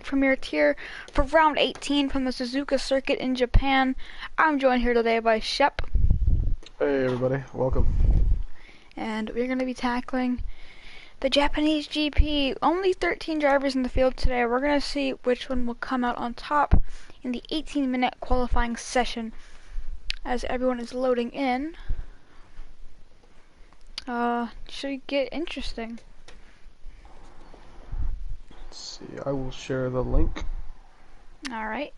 premiered here for round 18 from the Suzuka circuit in Japan. I'm joined here today by Shep. Hey everybody, welcome. And we're going to be tackling the Japanese GP. Only 13 drivers in the field today. We're going to see which one will come out on top in the 18-minute qualifying session. As everyone is loading in, should get interesting. Let's see, I will share the link. Alright.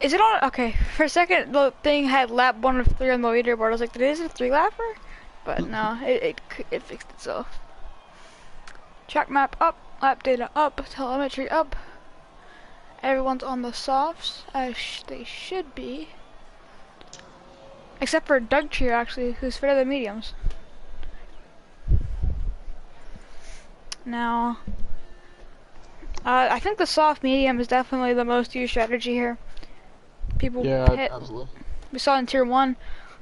Is it on? Okay, for a second the thing had lap 1 of 3 on the leaderboard. I was like, is it a 3-lapper? But no, it fixed itself. Track map up, lap data up, telemetry up. Everyone's on the softs, as they should be. Except for Doug Trio, actually, who's fit of the mediums. Now, I think the soft medium is definitely the most used strategy here. People pit. Absolutely. We saw in Tier 1,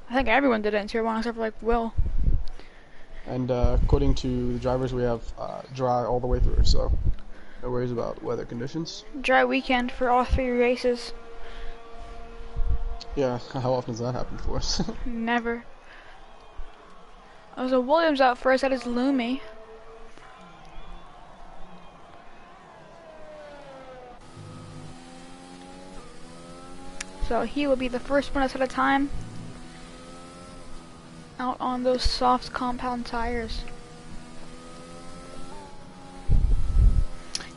I think everyone did it in Tier 1 except for like Will. And according to the drivers, we have dry all the way through, so no worries about weather conditions. Dry weekend for all 3 races. Yeah, how often does that happen for us? Never. There's a Williams out first, that is Lumi. So he will be the first one to set a time out on those soft compound tires.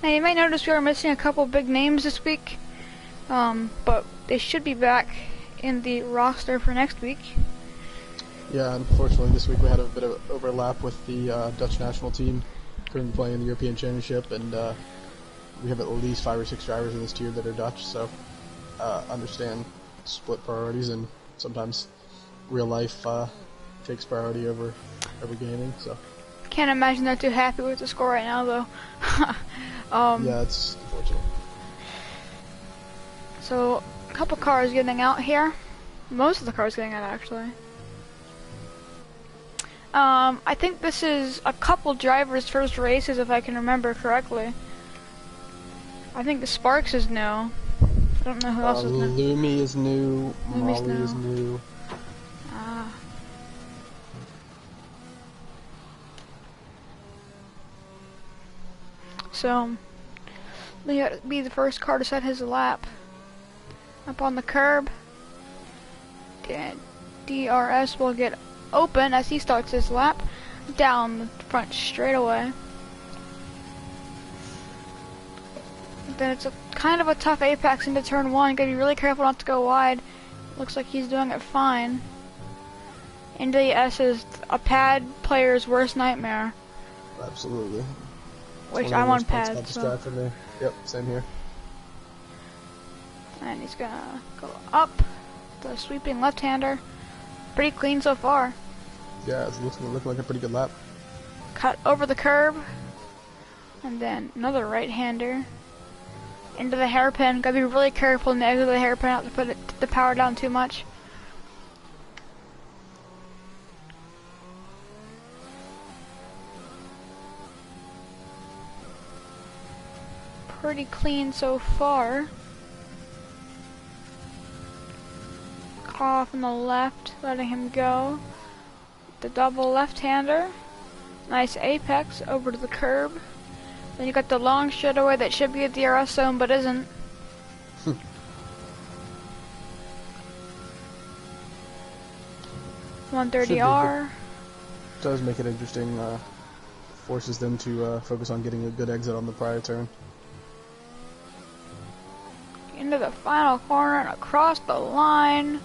Now you might notice we are missing a couple big names this week, but they should be back in the roster for next week. Yeah, unfortunately this week we had a bit of overlap with the Dutch national team currently playing in the European Championship, and we have at least 5 or 6 drivers in this tier that are Dutch, so understand split priorities, and sometimes real life takes priority over gaming, so. Can't imagine they're too happy with the score right now though. Yeah, it's unfortunate. So, a couple cars getting out here. Most of the cars getting out, actually. I think this is a couple drivers' first races, if I can remember correctly. I think Sparks is new. I don't know who else is new. Lumi is new. Lumi's Molly new. is new. Ah. So, Leo be the first car to set his lap. Up on the curb. And DRS will get open as he starts his lap down the front straightaway. Then it's a kind of a tough apex into turn 1. Gotta be really careful not to go wide. Looks like he's doing it fine. Into the S is a pad player's worst nightmare. Absolutely. Which I'm on pad, so. For me. Yep, same here. And he's gonna go up the sweeping left-hander. Pretty clean so far. Yeah, it's looking like a pretty good lap. Cut over the curb. And then another right-hander. Into the hairpin. Gotta be really careful in the exit of the hairpin, not to put the power down too much. Pretty clean so far. Off on the left, letting him go. The double left-hander. Nice apex over to the curb. Then you got the long straightaway that should be a DRS zone, but isn't. 130R. Does make it interesting. Forces them to focus on getting a good exit on the prior turn. Into the final corner and across the line.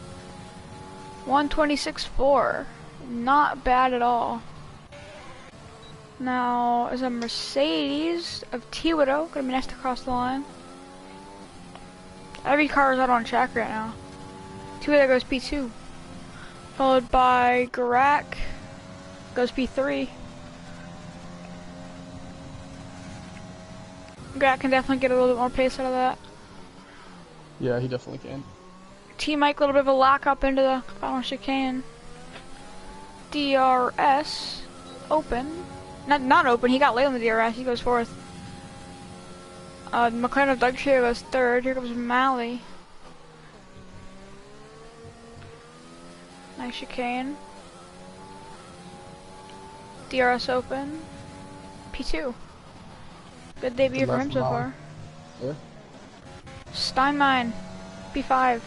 126.4. Not bad at all. Now is a Mercedes of Tiwido gonna be next to cross the line. Every car is out on track right now. Tiwido goes P2, followed by Garak goes P3. Garak can definitely get a little bit more pace out of that. Yeah, he definitely can. T-Mike, a little bit of a lock up into the final chicane. DRS, open. Not open, he got late on the DRS, he goes fourth. McLaren of Doug Cheer goes third, here comes Malley. Nice chicane. DRS open. P2. Good debut for him so far. Yeah. Steinmine. P5.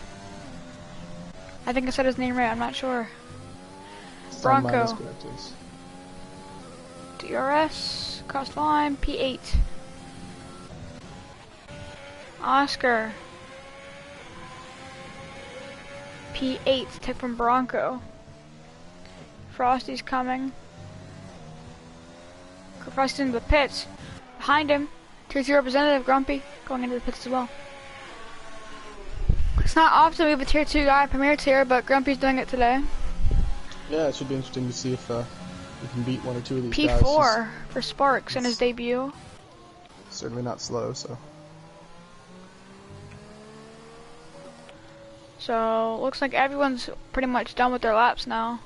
I think I said his name right, I'm not sure. Bronco. Is correct, yes. DRS. Cross the line. P8. Oscar. P8. Tech from Bronco. Frosty's coming. Frosty's into the pits. Behind him, Tier 2 representative Grumpy going into the pits as well. It's not often we have a Tier 2 guy premier tier, but Grumpy's doing it today. Yeah, it should be interesting to see if we can beat one or two of these guys. P4 for Sparks in his debut. Certainly not slow, so. So, looks like everyone's pretty much done with their laps now.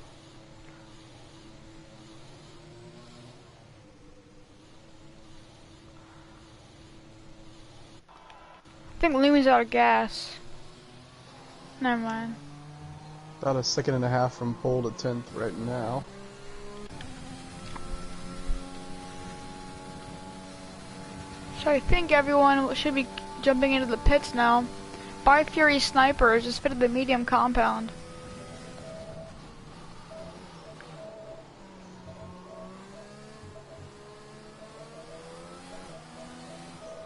I think Lumi's out of gas. Never mind. About a second and a half from pole to 10th right now. So I think everyone should be jumping into the pits now. By Fury Sniper just fitted the medium compound.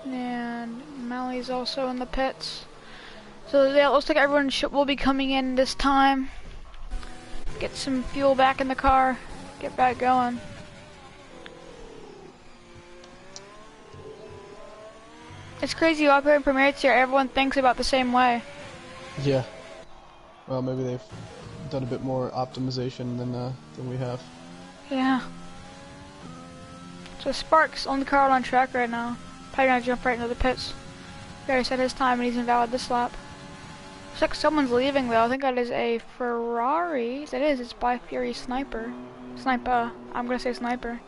And Malley's also in the pits. So yeah, it looks like everyone will be coming in this time. Get some fuel back in the car. Get back going. It's crazy up here in Premier Tier, everyone thinks about the same way. Yeah. Well, maybe they've done a bit more optimization than we have. Yeah. So Sparks, only car on track right now. Probably gonna jump right into the pits. He already set his time and he's invalid this lap. Looks like someone's leaving though. I think that is a Ferrari. That is, it's by Fury Sniper. Sniper. I'm gonna say Sniper.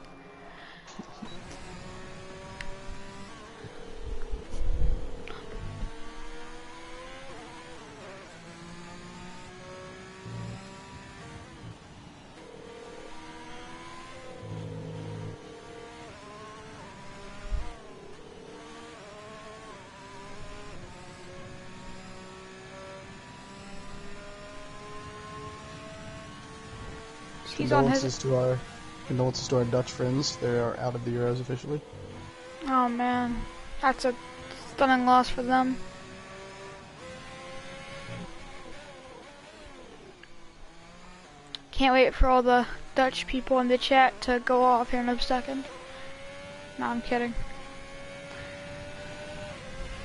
Condolences to our Dutch friends. They are out of the Euros officially. Oh man, that's a stunning loss for them. Can't wait for all the Dutch people in the chat to go off here in a second. No, I'm kidding.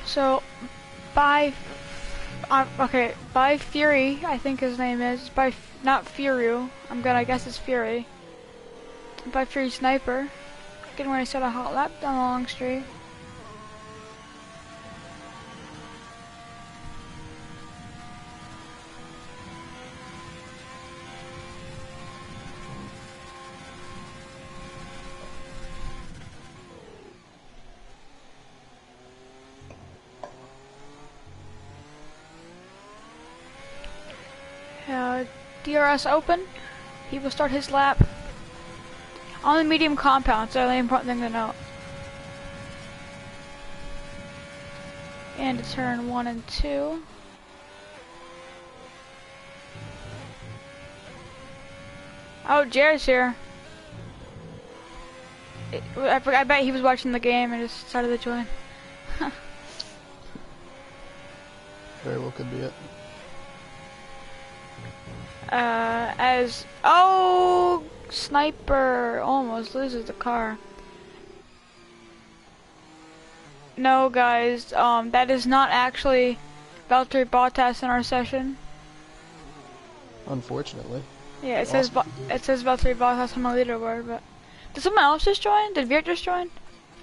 So, by Fury, I think his name is, not Fury, I guess it's Fury. By Fury Sniper, getting ready to set a hot lap down the long straight. DRS open. He will start his lap on the medium compound, so the important thing to note. And to turn 1 and 2. Oh, Jared's here. I bet he was watching the game and just decided to join. Very well could be it. Sniper almost loses the car. No, guys, that is not actually Valtteri Bottas in our session. Unfortunately. Yeah, it says Valtteri Bottas on my leaderboard, but did someone else just join? Did Veert just join?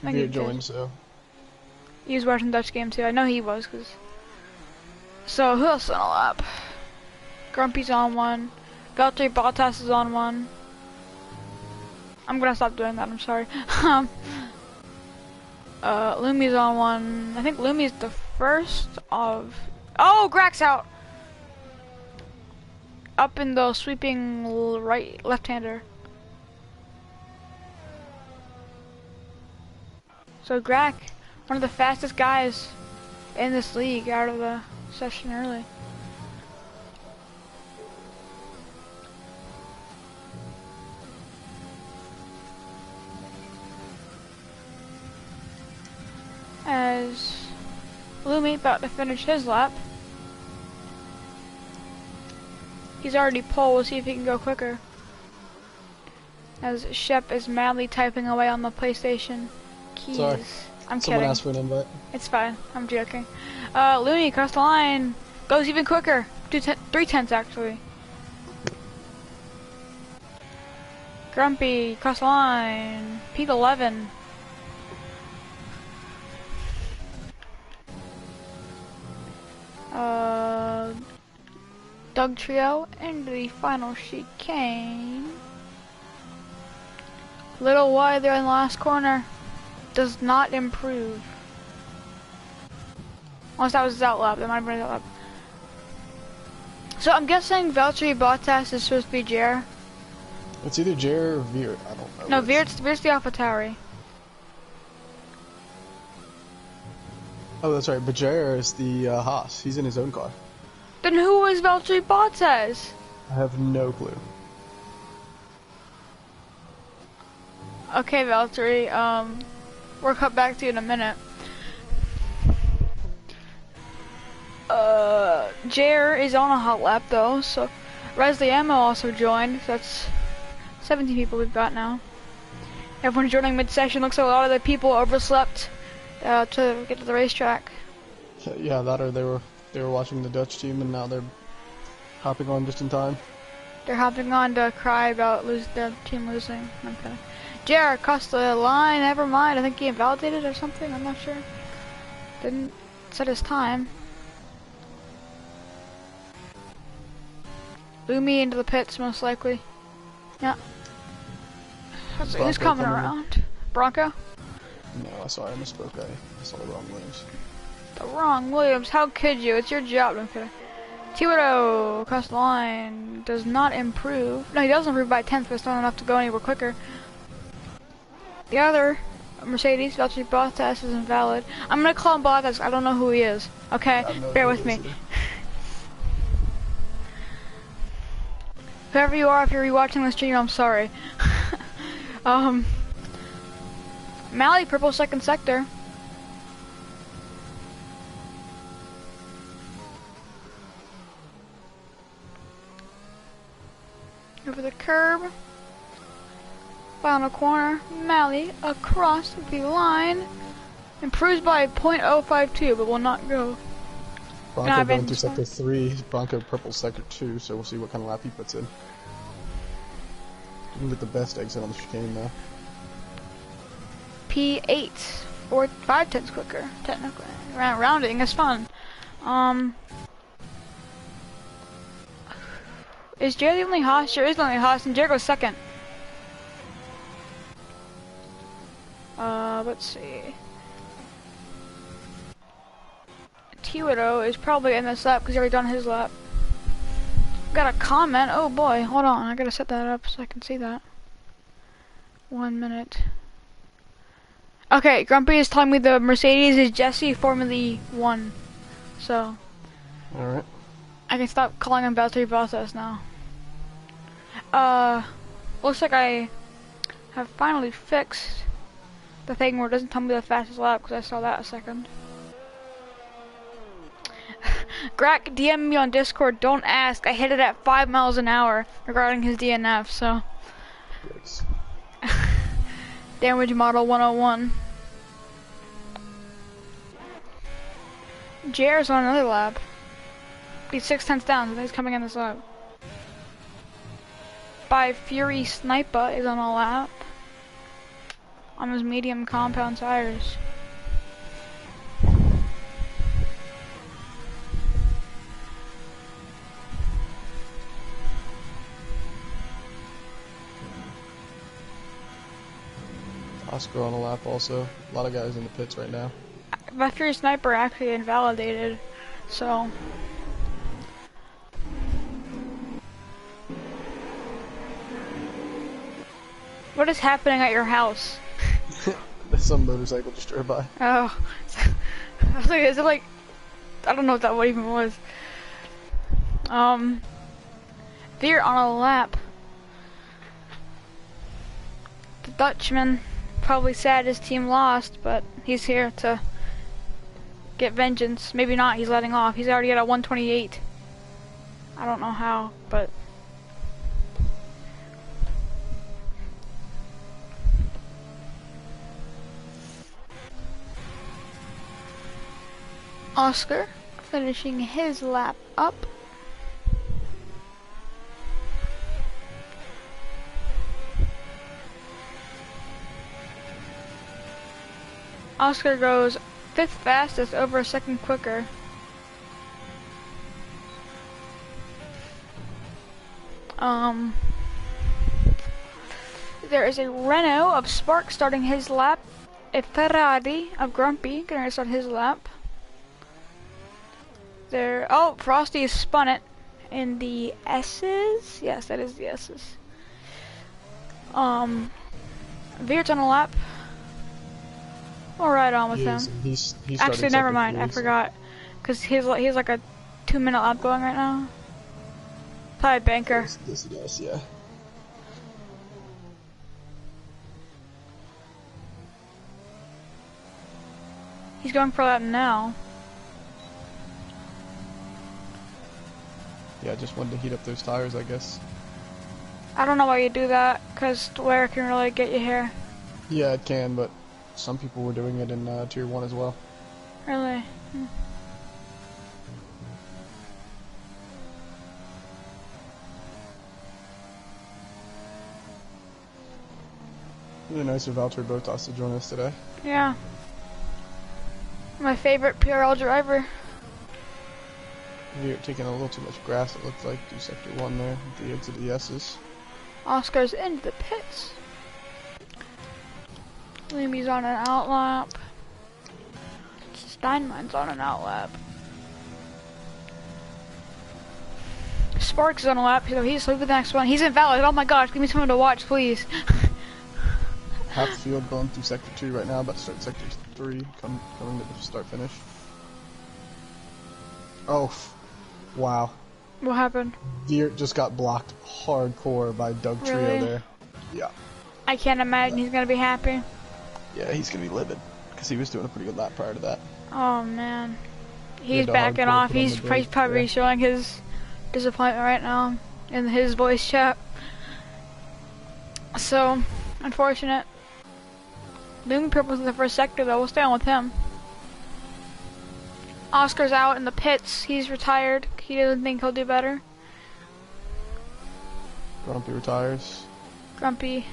Veert joined, so. He was watching Dutch game too. I know he was, cause So who else is on a lap? Grumpy's on one. Valtteri Bottas is on one. I'm gonna stop doing that, I'm sorry. Lumi's on one. I think Lumi's the first of... Oh, Grak's out! Up in the sweeping left-hander. So Grak, one of the fastest guys in this league, out of the session early. As Lumi about to finish his lap. He's already pole, we'll see if he can go quicker. As Shep is madly typing away on the PlayStation keys. Sorry. I'm Someone kidding. asked for an invite. It's fine, I'm joking. Lumi across the line, goes even quicker. 3/10 actually. Grumpy across the line, P11. Doug Trio into the final chicane. Little wide there in the last corner. Does not improve. Unless that was his out lap. That might have been his out lap. So I'm guessing Valtteri Bottas is supposed to be Jer. It's either Jer or Veer. I don't know. No, Veer's the AlphaTauri. Oh, that's right. But Jer is the Haas. He's in his own car. Then who is Valtteri Bottas? I have no clue. Okay, Valtteri, we'll cut back to you in a minute. Jer is on a hot lap though, so Resley Ammo also joined. So that's 17 people we've got now. Everyone's joining mid-session. Looks like a lot of the people overslept to get to the racetrack. Yeah, that or they were watching the Dutch team and now they're hopping on just in time. They're hopping on to cry about the team losing. Okay. Jer crossed the line. Never mind. I think he invalidated or something. I'm not sure. Didn't set his time. Lumi into the pits most likely. Yeah. Who's coming around? Bronco? No, sorry, I misspoke. I saw the wrong Williams. The wrong Williams. How could you? It's your job. I'm kidding. Tiwido across the line does not improve. No, he does improve by 10th, but it's not enough to go anywhere quicker. The other Mercedes, Valtteri Bottas, is invalid. I'm gonna call him Bottas. I don't know who he is. Okay, bear with me. Whoever you are, if you're rewatching this stream, I'm sorry. Mally, purple second sector. Over the curb. Final corner. Mally across the line. Improves by 0.052, but will not go. Bronco going through sector 3, Bronco purple sector 2, so we'll see what kind of lap he puts in. You can get the best exit on the chicane now. P8, 5/10 quicker, technically. Rounding is fun. Is Jerry the only Haas? Sure is the only Haas, and Jerry goes second. Let's see. Tiwido is probably in this lap because he's already done his lap. Got a comment. Oh boy, hold on. I gotta set that up so I can see that. 1 minute. Okay, Grumpy is telling me the Mercedes is Jesse Formula 1. So. Alright. I can stop calling him Valtteri Bottas now. Looks like I have finally fixed the thing where it doesn't tell me the fastest lap because I saw that a second. Grak DM me on Discord, don't ask. I hit it at 5 miles an hour regarding his DNF, so. Yes. Damage model 101. JR's on another lap. He's 6/10 down, so he's coming in this lap. By Fury Sniper is on a lap. On his medium compound tires. Oscar on a lap also. A lot of guys in the pits right now. My Fury Sniper actually invalidated, so... What is happening at your house? Some motorcycle just drove by. Oh. I was like, is it like... I don't know what that even was. Veer on a lap. The Dutchman, probably sad his team lost, but he's here to get vengeance. Maybe not, he's letting off. He's already at a 128. I don't know how, but... Oscar finishing his lap up. Oscar goes 5th fastest, over a second quicker. There is a Renault of Spark starting his lap. A Ferrari of Grumpy gonna start his lap. There. Oh, Frosty spun it in the S's. Yes, that is the S's. Veer's on a lap. We'll ride on with him. He's Actually, never mind. I forgot, cause he's like a 2-minute lap going right now. Probably banker. Yes, he does. Yeah. He's going for a lap now. Yeah, I just wanted to heat up those tires, I guess. I don't know why you do that, cause wear can really get you here. Yeah, it can, but some people were doing it in Tier 1 as well. Really? Really nice of Valtteri Bottas to join us today. Yeah. My favorite PRL driver. We're taking a little too much grass, it looks like, through Sector 1 there, at the exit of the S's. Oscar's into the pits. Lumi's on an outlap. Steinmann's on an outlap. Sparks is on a lap, so he's the next one. He's invalid. Oh my gosh, give me someone to watch, please. Half the field going through Sector 2 right now, about to start Sector 3, coming to the start finish. Oh, wow. What happened? Veer just got blocked hardcore by Doug Trio Really? there. Yeah. I can't imagine he's gonna be happy. Yeah, he's gonna be livid, because he was doing a pretty good lap prior to that. Oh man. He's the backing hardcore off. put on He's the brake, probably yeah. showing his disappointment right now in his voice chat. So, unfortunate. Lumi Purple's in the first sector though, we'll stay on with him. Oscar's out in the pits, he's retired. He doesn't think he'll do better. Grumpy retires. Grumpy.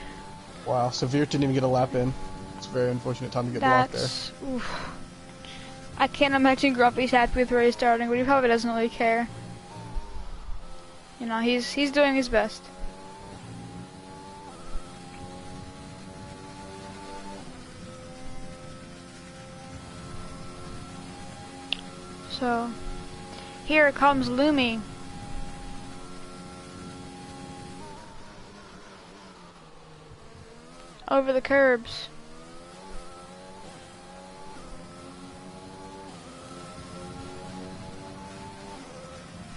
Wow, so Veer didn't even get a lap in. It's a very unfortunate time to get blocked there. That's... Oof. I can't imagine Grumpy's happy with where he's starting, but he probably doesn't really care. You know, he's doing his best. So, here comes Lumi. Over the curbs.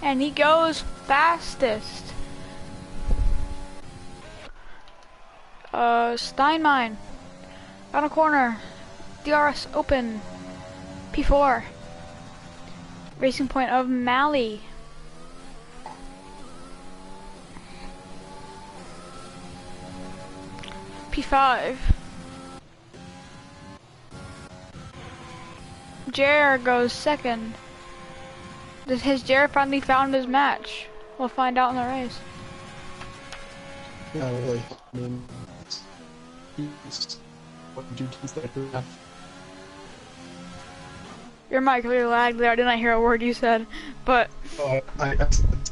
And he goes fastest. Steinmine. Final corner. DRS open. P4. Racing point of Mali. P5. Jer goes second. Has Jer finally found his match? We'll find out in the race. Not really. I mean, what did you do there? Your mic really lagged there. I did not hear a word you said, but Oh,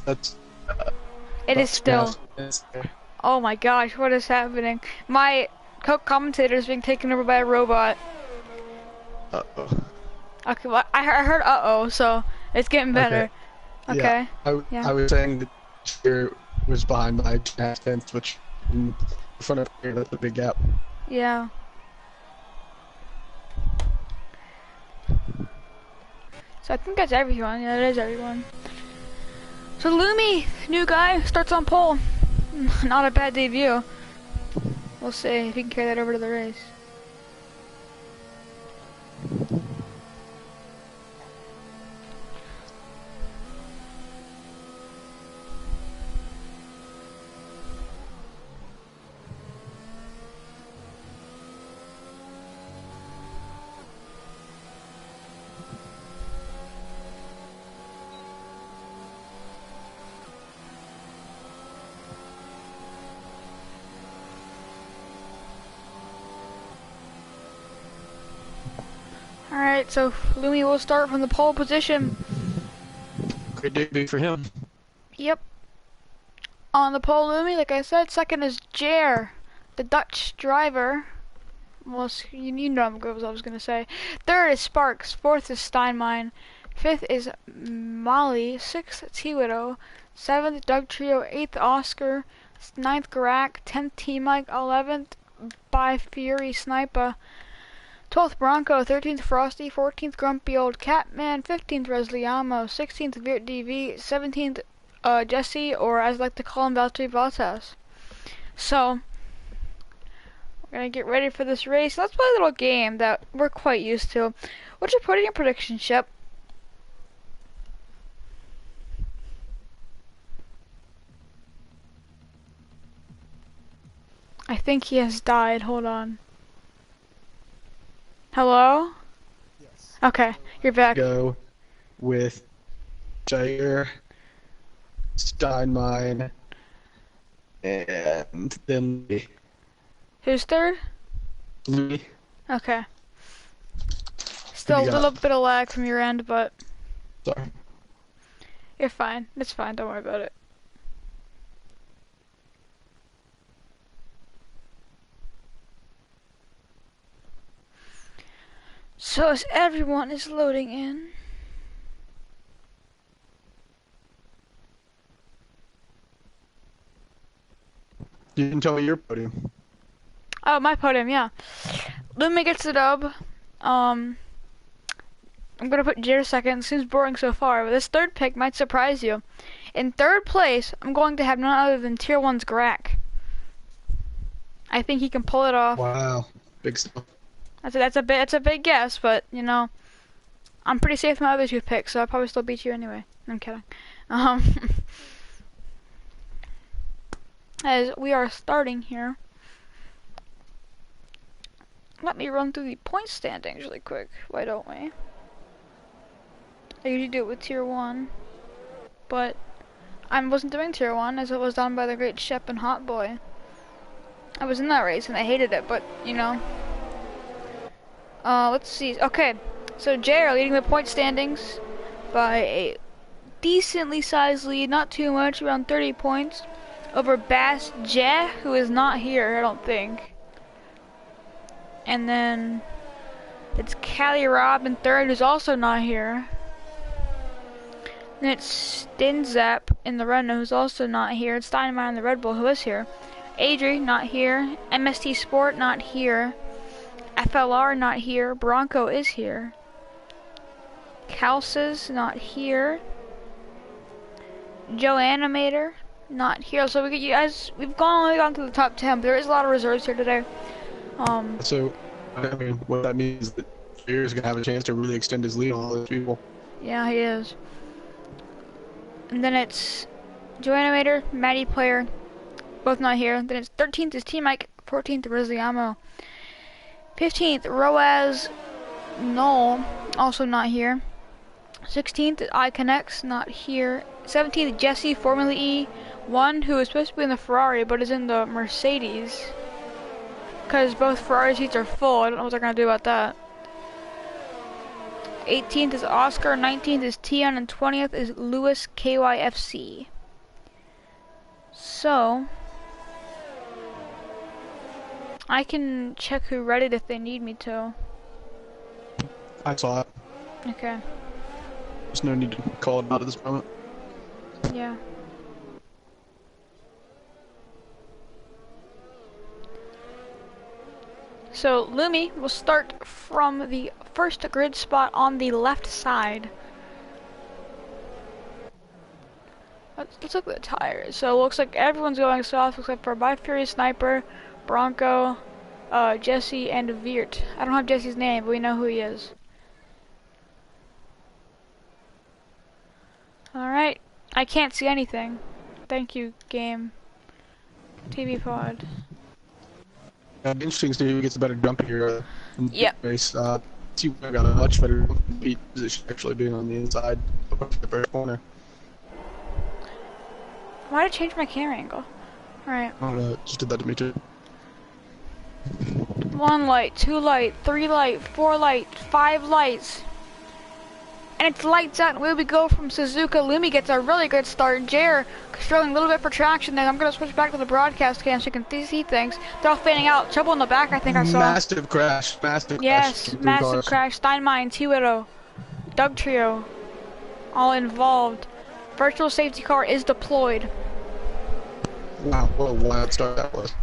that's it is still. Oh my gosh, what is happening? My co-commentator is being taken over by a robot. Uh-oh. Okay, well, I heard uh-oh, so it's getting Okay. better. Yeah. Okay, yeah. I was saying that here was behind my past tense, which in front of here, that's a big gap. Yeah. So I think that's everyone. Yeah, that is everyone. So Lumi, new guy, starts on pole. Not a bad debut. We'll see if he can carry that over to the race. Alright, so Lumi will start from the pole position. Great debut for him. Yep. On the pole, Lumi, like I said, second is Jer, the Dutch driver. Well, you know what I was going to say. Third is Sparks. Fourth is Steinmine. Fifth is Molly. Sixth, T-Widow. Seventh, Doug Trio. Eighth, Oscar. Ninth, Garak. 10th, T-Mike. 11th, By Fury Sniper. 12th, Bronco. 13th, Frosty. 14th, Grumpy Old Catman. 15th, Resliamo. 16th, Virt DV. 17th, Jesse, or as I like to call him, Valtteri Bottas. So, we're gonna get ready for this race. Let's play a little game that we're quite used to. What's your podium prediction, Shep? I think he has died. Hold on. Hello? Yes. Okay, you're back. Go with Jair, Steinmine, and then Who's third? Louis. Okay. Still a little bit of lag from your end, but Sorry. you're fine. It's fine. Don't worry about it. So as everyone is loading in. You can tell me your podium. Oh, my podium, yeah. Lumi gets the dub. I'm gonna put Jair second. Seems boring so far, but this third pick might surprise you. In third place, I'm going to have none other than Tier 1's Grak. I think he can pull it off. Wow, big stuff. That's a big guess, but you know, I'm pretty safe with my other two picks, so I'll probably still beat you anyway. I'm kidding. As we are starting here, let me run through the point standings really quick. Why don't we? I usually do it with Tier 1, but I wasn't doing Tier 1 as it was done by the great Shep and Hot Boy. I was in that race and I hated it, but you know. Let's see. Okay, so Jay are leading the point standings by a decently sized lead, not too much, around 30 points, over Bass Jeh, who is not here, I don't think. And then it's Callie Rob in third, who's also not here. Then it's Stinzap in the Renault, who's also not here. It's Steinmeier in the Red Bull, who is here. Adri, not here. MST Sport, not here. FLR, not here. Bronco is here. Kalsas, not here. Joe Animator, not here. So we get you guys. We've only gone to the top 10, but there is a lot of reserves here today. So, I mean, what that means is that Jair is gonna have a chance to really extend his lead on all those people. Yeah, he is. And then it's Joe Animator, Maddie Player, both not here. Then it's 13th is T-Mike, 14th Rizliamo, 15th Roaz Null, also not here. 16th is iConnex, not here. 17th Jesse, Formula E, one who is supposed to be in the Ferrari but is in the Mercedes. Because both Ferrari seats are full, I don't know what they're going to do about that. 18th is Oscar, 19th is Tion, and 20th is Lewis KYFC. So, I can check who read it if they need me to. I saw it. Okay. There's no need to call it out at this moment. Yeah. So Lumi will start from the first grid spot on the left side. Let's look at the tires. So it looks like everyone's going soft except for By Fury, Sniper, Bronco, Jesse, and Veert. I don't have Jesse's name, but we know who he is. Alright. I can't see anything. Thank you, game. TV pod. It'd be interesting to see who gets a better jump here in the Yep. race. T-Web got a much better beat position actually being on the inside of the first corner. Why did I change my camera angle? Alright. I don't know, it just did that to me too. 1 light, 2 light, 3 light, 4 light, 5 lights. And it's lights out, and away we go from Suzuka. Lumi gets a really good start. Jer struggling a little bit for traction, then I'm going to switch back to the broadcast cam so you can see things. They're all fanning out. Trouble in the back, I think I saw. Massive crash, massive crash. Yes, massive crash. Steinmeier, T-Widow, Doug Trio, all involved. Virtual safety car is deployed. Wow, what a wild start that was.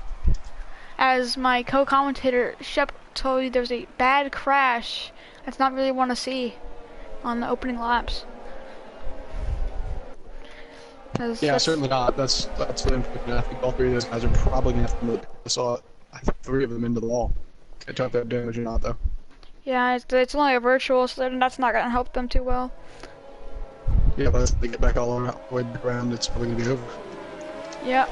As my co-commentator Shep told you, there's a bad crash. That's not really want to see on the opening laps. Yeah, certainly not. That's really important. I think all three of those guys are probably gonna have to move. I saw, I think, 3 of them into the wall. Can't tell if they have damage or not though. Yeah, it's only a virtual, so that's not gonna help them too well. Yeah, but if they get back all the way around, it's probably gonna be over. Yep.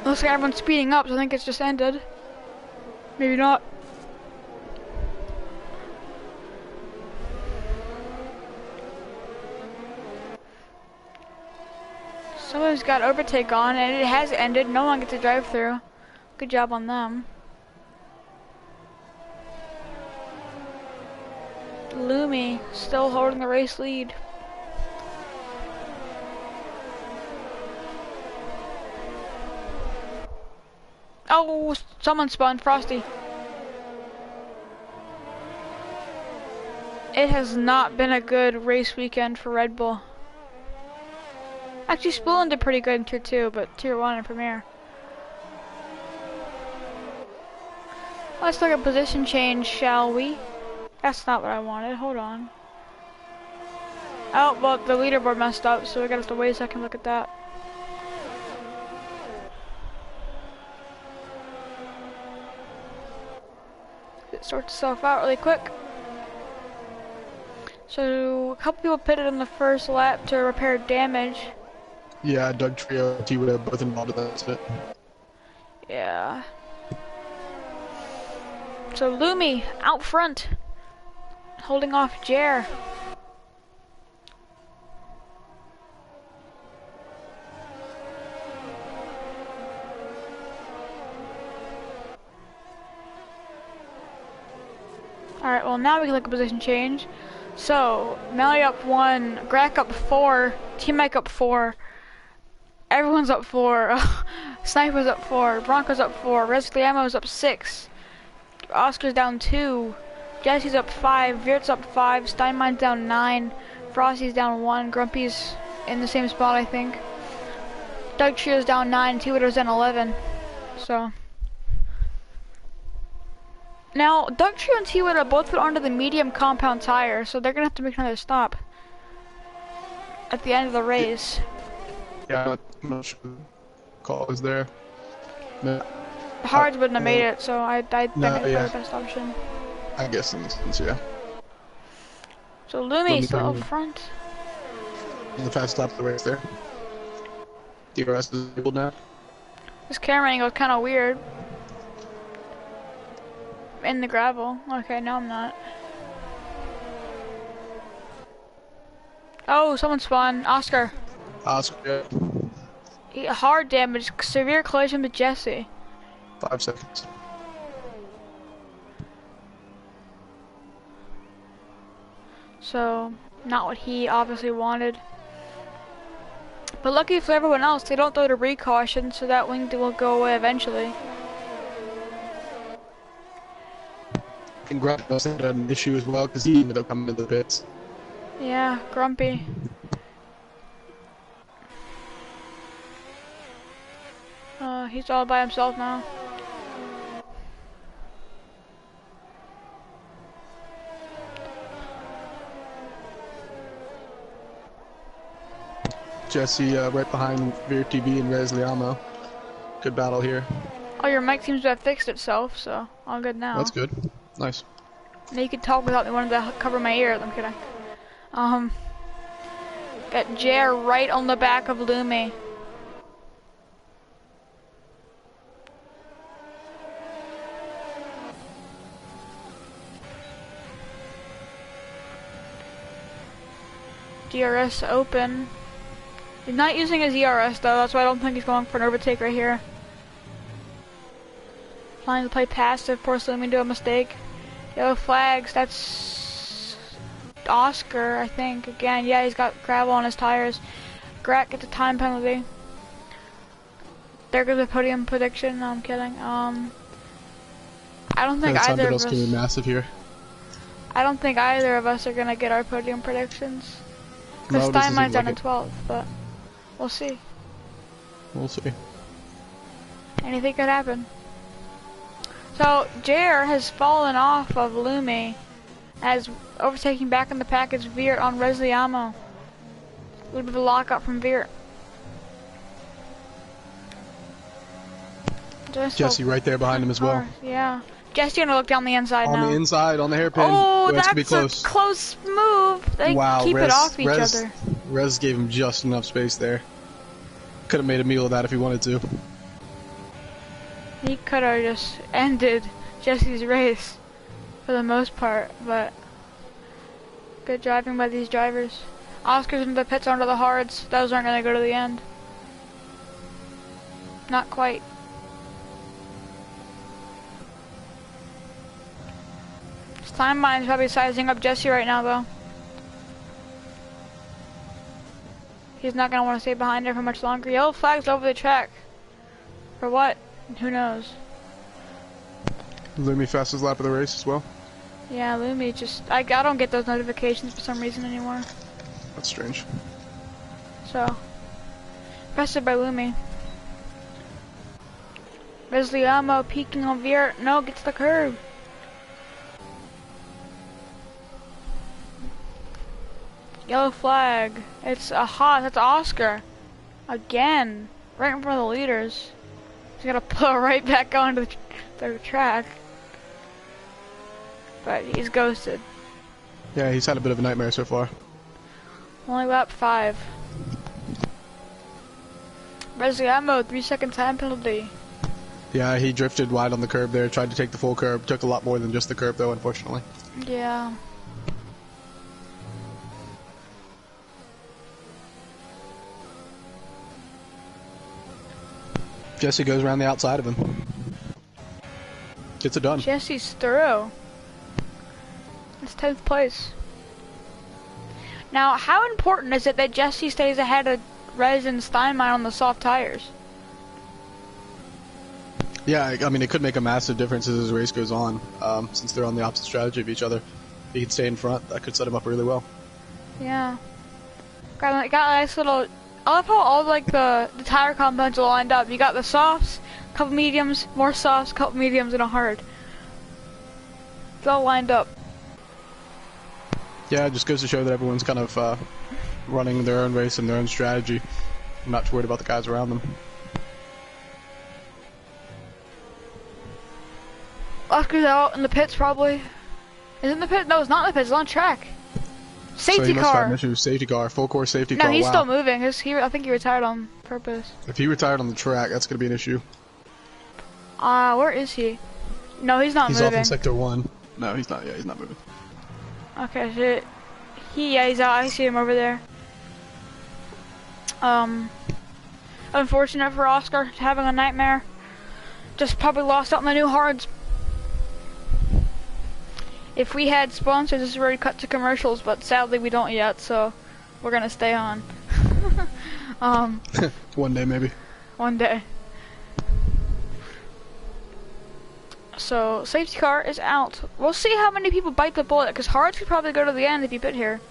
Looks like everyone's speeding up, so I think it's just ended. Maybe not. Someone's got overtake on, and it has ended. No one gets a drive through. Good job on them. Lumi still holding the race lead. Oh, someone spun. Frosty. It has not been a good race weekend for Red Bull. Actually, Spoolen did pretty good in Tier 2, but Tier 1 and Premier. Let's look at position change, shall we? That's not what I wanted. Hold on. Oh, well, the leaderboard messed up, so we gotta have to wait a second to look at that. It sorts itself out really quick. So, a couple people pitted in the first lap to repair damage. Yeah, Doug Trio, T-Web, both involved in that incident. Yeah. So Lumi out front, holding off Jer. Alright, well now we can look at position change. So, Melly up 1, Grack up 4, T-Mike up 4, everyone's up 4, Sniper's up 4, Bronco's up 4, Resley Ammo's up 6, Oscar's down 2, Jesse's up 5, Veert's up 5, Steinmein's down 9, Frosty's down 1, Grumpy's in the same spot I think, Doug Trio's down 9, T-Widow's down 11, so... Now, Doug Trio and T-Widow both put onto the medium compound tire, so they're gonna have to make another stop at the end of the race. Yeah, I'm not sure the call is there. No. Hards wouldn't have made it, so I think No, it's yeah. the best option. I guess in this instance, yeah. So Lumi's still up Lumi. front. The fast stop of the race there. DRS is able now. This camera angle is kind of weird. In the gravel. Okay, no I'm not. Oh, someone spawned. Oscar. Oscar, yeah. Hard damage. Severe collision with Jesse. 5 seconds. So, not what he obviously wanted. But lucky for everyone else, they don't throw the recaution, so that wing will go away eventually. think Grumpy also had an issue as well because he ended up coming to the pits. Yeah, Grumpy. He's all by himself now. Jesse right behind Veer TV and Rez Liamo. Good battle here. Oh, your mic seems to have fixed itself, so all good now. That's good. Nice. Now you can talk without me wanting to cover my ears. I'm kidding. Got Jer right on the back of Lumi. DRS open. He's not using his ERS though, that's why I don't think he's going for an overtake right here. Trying to play passive, force Lumi to a mistake. Yellow flags, that's Oscar, I think. Again, yeah, he's got gravel on his tires. Grat gets a time penalty. There goes a podium prediction. No, I'm kidding. I don't think either of us. Gonna be massive here. I don't think either of us are gonna get our podium predictions. Because No, Steinmei's down in 12th, but we'll see. We'll see. Anything could happen. So, Jer has fallen off of Lumi as overtaking back in the package Veer on Resliamo. A little bit of a lockout from Veer. Jesse right there behind him as well. Yeah. Jesse gonna look down the inside now. On the inside, on the hairpin. Oh, that's gonna be close. A close move. They keep it off each other. Rez gave him just enough space there. Could have made a meal of that if he wanted to. He could have just ended Jesse's race for the most part, but good driving by these drivers. Oscar's into the pits under the hards. Those aren't going to go to the end. Not quite. Steinmei's probably sizing up Jesse right now, though. He's not going to want to stay behind her for much longer. Yellow flag's over the track. For what? Who knows? Lumi fastest lap of the race as well. Yeah, Lumi just... I don't get those notifications for some reason anymore. That's strange. So... Impressive by Lumi. Resliamo peeking on Veer. No, gets the curb. Yellow flag. It's a Haas. That's Oscar. Again. Right in front of the leaders. He's gonna pull right back onto the track. But he's ghosted. Yeah, he's had a bit of a nightmare so far. Only lap 5. Resliamo, 3-second time penalty. Yeah, he drifted wide on the curb there, tried to take the full curb. Took a lot more than just the curb though, unfortunately. Yeah. Jesse goes around the outside of him. Gets it done. Jesse's through. It's 10th place. Now, how important is it that Jesse stays ahead of Rez and Steinmeier on the soft tires? Yeah, I mean, it could make a massive difference as the race goes on, since they're on the opposite strategy of each other. If he could stay in front, that could set him up really well. Yeah. Got a nice little... I love how all like the tire compounds are lined up. You got the softs, couple mediums, more softs, couple mediums, and a hard. It's all lined up. Yeah, it just goes to show that everyone's kind of running their own race and their own strategy. I'm not too worried about the guys around them. Oscar's out in the pits probably. Is it in the pit? No, it's not in the pits. It's on track. Safety so he must car. have an issue. Safety car, full course safety car. No, he's wow. still moving. I think he retired on purpose. If he retired on the track, that's going to be an issue. Where is he? No, he's not moving. He's off in sector 1. No, he's not. Yeah, he's not moving. Okay, so he's out. I see him over there. Unfortunate for Oscar having a nightmare. Just probably lost out on the new hards. If we had sponsors, this is already cut to commercials, but sadly we don't yet, so we're gonna stay on. One day, maybe. One day. So safety car is out. We'll see how many people bite the bullet, because Hards could probably go to the end if you pit here.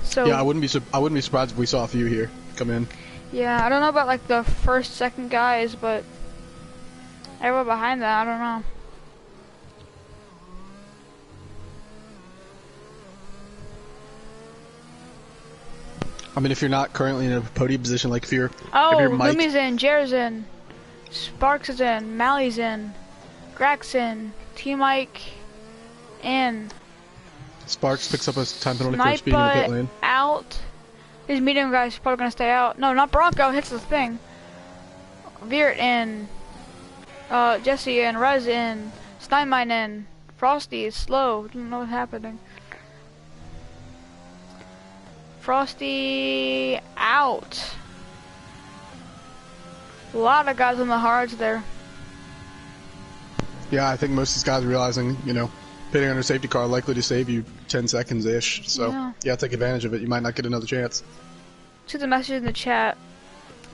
So Yeah, I wouldn't be surprised if we saw a few here come in. yeah, I don't know about like the first, second guys, but everyone behind that, I don't know. I mean, if you're not currently in a podium position, like if you're Mike, Lumi's in, Jer's in, Sparks is in, Mally's in, Grax in, T-Mike in. Sparks picks up a time penalty for speeding in the pit lane. Out. These medium guys are probably gonna stay out. No, not Bronco, hits the thing. Veert in. Jesse in, Rez in, Steinmine in, Frosty is slow, don't know what's happening. Frosty out. A lot of guys on the hards there. Yeah, I think most of these guys are realizing, you know, pitting under safety car likely to save you 10 seconds-ish. So, yeah, take advantage of it. You might not get another chance. See the message in the chat.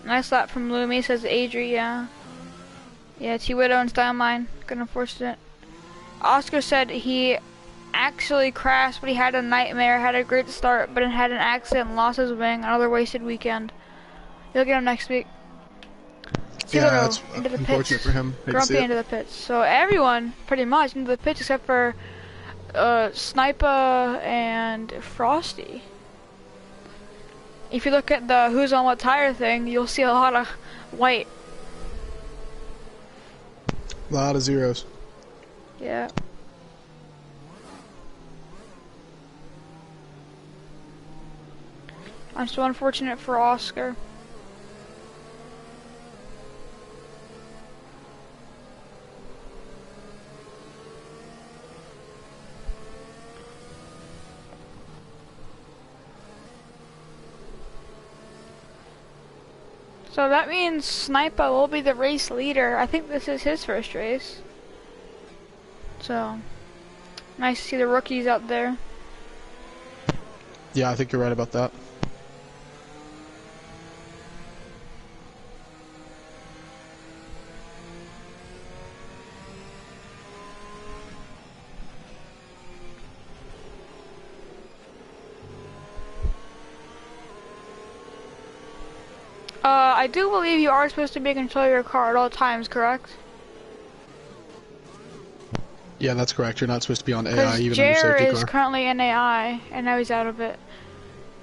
Nice lap from Lumi, says Adri, yeah. Yeah, T-Widow and Steinmine, gonna force it. Oscar said he actually crashed, but he had a nightmare, had a great start, but had an accident and lost his wing. Another wasted weekend. You'll get him next week. Yeah, it's unfortunate for him. Grumpy into the pits. So everyone, pretty much, into the pits except for Sniper and Frosty. If you look at the who's on what tire thing, you'll see a lot of white. A lot of zeros. Yeah. I'm so unfortunate for Oscar. So that means Sniper will be the race leader. I think this is his first race. So, nice to see the rookies out there. Yeah, I think you're right about that. I do believe you are supposed to be in control of your car at all times, correct? Yeah, that's correct. You're not supposed to be on AI even under Jer safety is car. currently in AI, and now he's out of it.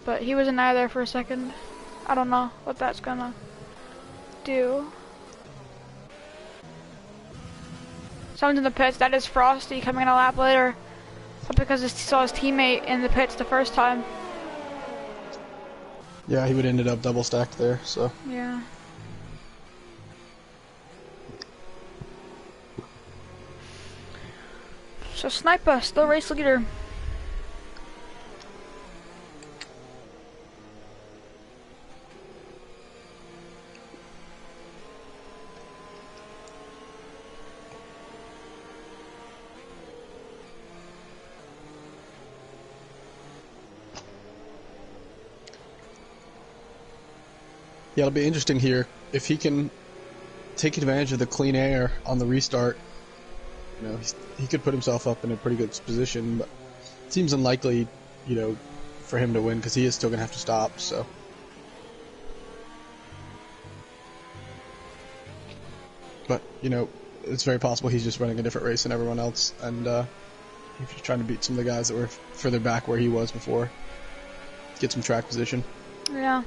But he was in AI there for a second. I don't know what that's gonna do. Someone's in the pits. That is Frosty coming in a lap later. But because he saw his teammate in the pits the first time. Yeah, he would ended up double stacked there, so. Yeah. So Sniper, still race leader. Yeah, it'll be interesting here if he can take advantage of the clean air on the restart. You know, he could put himself up in a pretty good position, but it seems unlikely, you know, for him to win because he is still gonna have to stop. So, but you know, it's very possible he's just running a different race than everyone else, and if he's trying to beat some of the guys that were further back where he was before, get some track position. Yeah.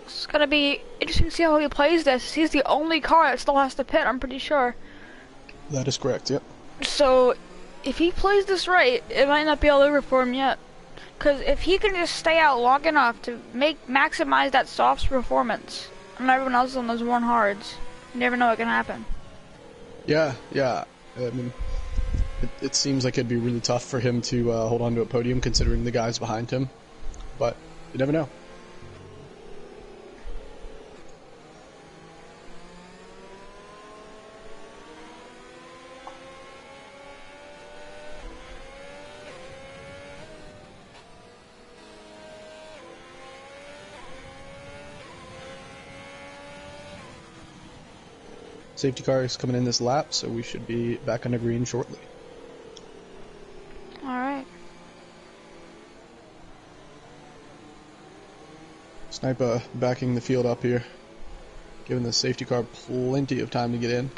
It's gonna be interesting to see how he plays this. He's the only car that still has to pit, I'm pretty sure. That is correct, yep. So, if he plays this right, it might not be all over for him yet. Because if he can just stay out long enough to maximize that soft's performance, and everyone else on those worn hards, you never know what can happen. Yeah. I mean, it seems like it'd be really tough for him to hold on to a podium considering the guys behind him. But you never know. Safety car is coming in this lap, so we should be back on the green shortly. Alright. Sniper backing the field up here, giving the safety car plenty of time to get in.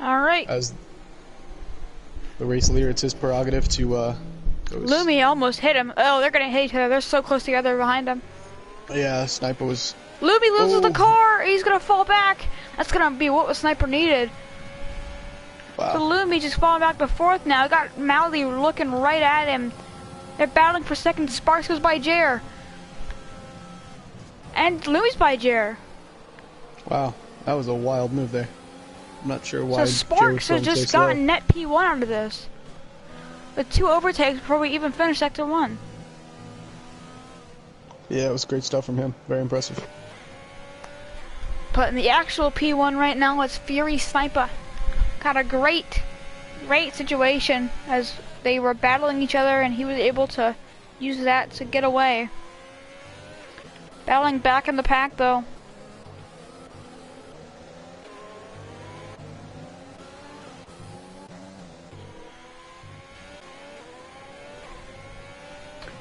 Alright. As the race leader, it's his prerogative to go. Lumi almost hit him. Oh, they're gonna hit each other. They're so close together behind him. Yeah, Sniper was... Lumi loses the car! He's gonna fall back! That's gonna be what the Sniper needed. Wow. So Lumi just falling back to fourth now. Got Mally looking right at him. They're battling for second. Sparks goes by Jer. And Lumi's by Jer. Wow, that was a wild move there. I'm not sure why. So Sparks has just gotten net P1 out of this. With 2 overtakes before we even finish Sector 1. Yeah, it was great stuff from him. Very impressive. But in the actual P1 right now, it's Fury Sniper. Got a great situation as they were battling each other and he was able to use that to get away. Battling back in the pack though.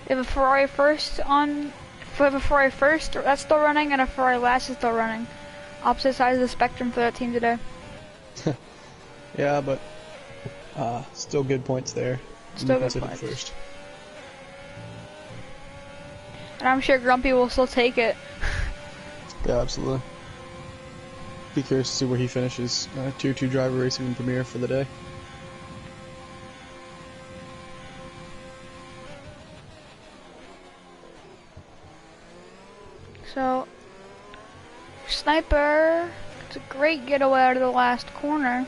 They have a Ferrari first on... We have a Ferrari first that's still running and a Ferrari last is still running. Opposite sides of the spectrum for that team today. Yeah, but still good points there. Still good points. First. And I'm sure Grumpy will still take it. Yeah, absolutely. Be curious to see where he finishes. Tier 2 driver racing in Premier for the day. So, Sniper, it's a great getaway out of the last corner.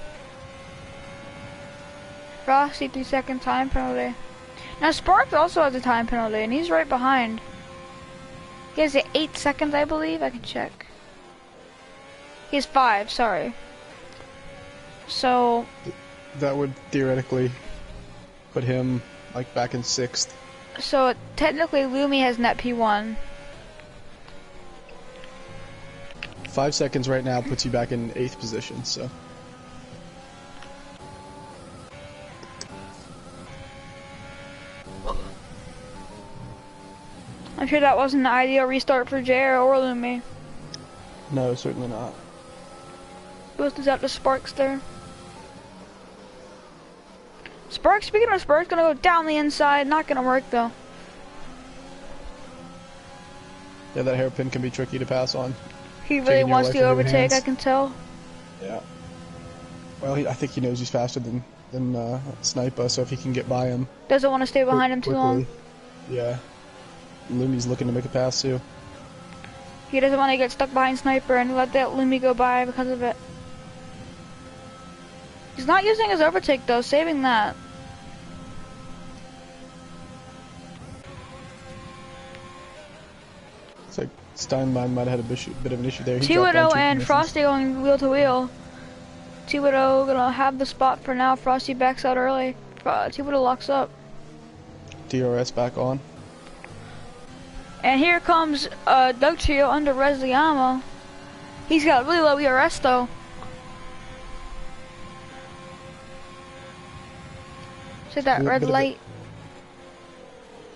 Frosty, 3-second time penalty. Now Sparks also has a time penalty, and he's right behind. He has 8 seconds, I believe. I can check. He has 5, sorry. So... That would theoretically put him, like, back in 6th. So, technically, Lumi has net P1. 5 seconds right now puts you back in 8th position, so... I'm sure that wasn't an ideal restart for JR or Lumi. No, certainly not. Goes out to Sparks there. Sparks, speaking of Sparks, gonna go down the inside. Not gonna work though. Yeah, that hairpin can be tricky to pass on. He really wants to overtake, I can tell. Yeah. Well, I think he knows he's faster than Sniper, so if he can get by him... Doesn't want to stay behind him too long. Yeah. Lumi's looking to make a pass too. He doesn't want to get stuck behind Sniper and let that Lumi go by because of it. He's not using his overtake though, saving that. It's like Steinbein might have had a bit of an issue there. T-Widow and Frosty going wheel to wheel. T-Widow gonna have the spot for now. Frosty backs out early. T-Widow locks up. DRS back on. And here comes Doug Trio under Resleyama. He's got really low ERS though. See that red light?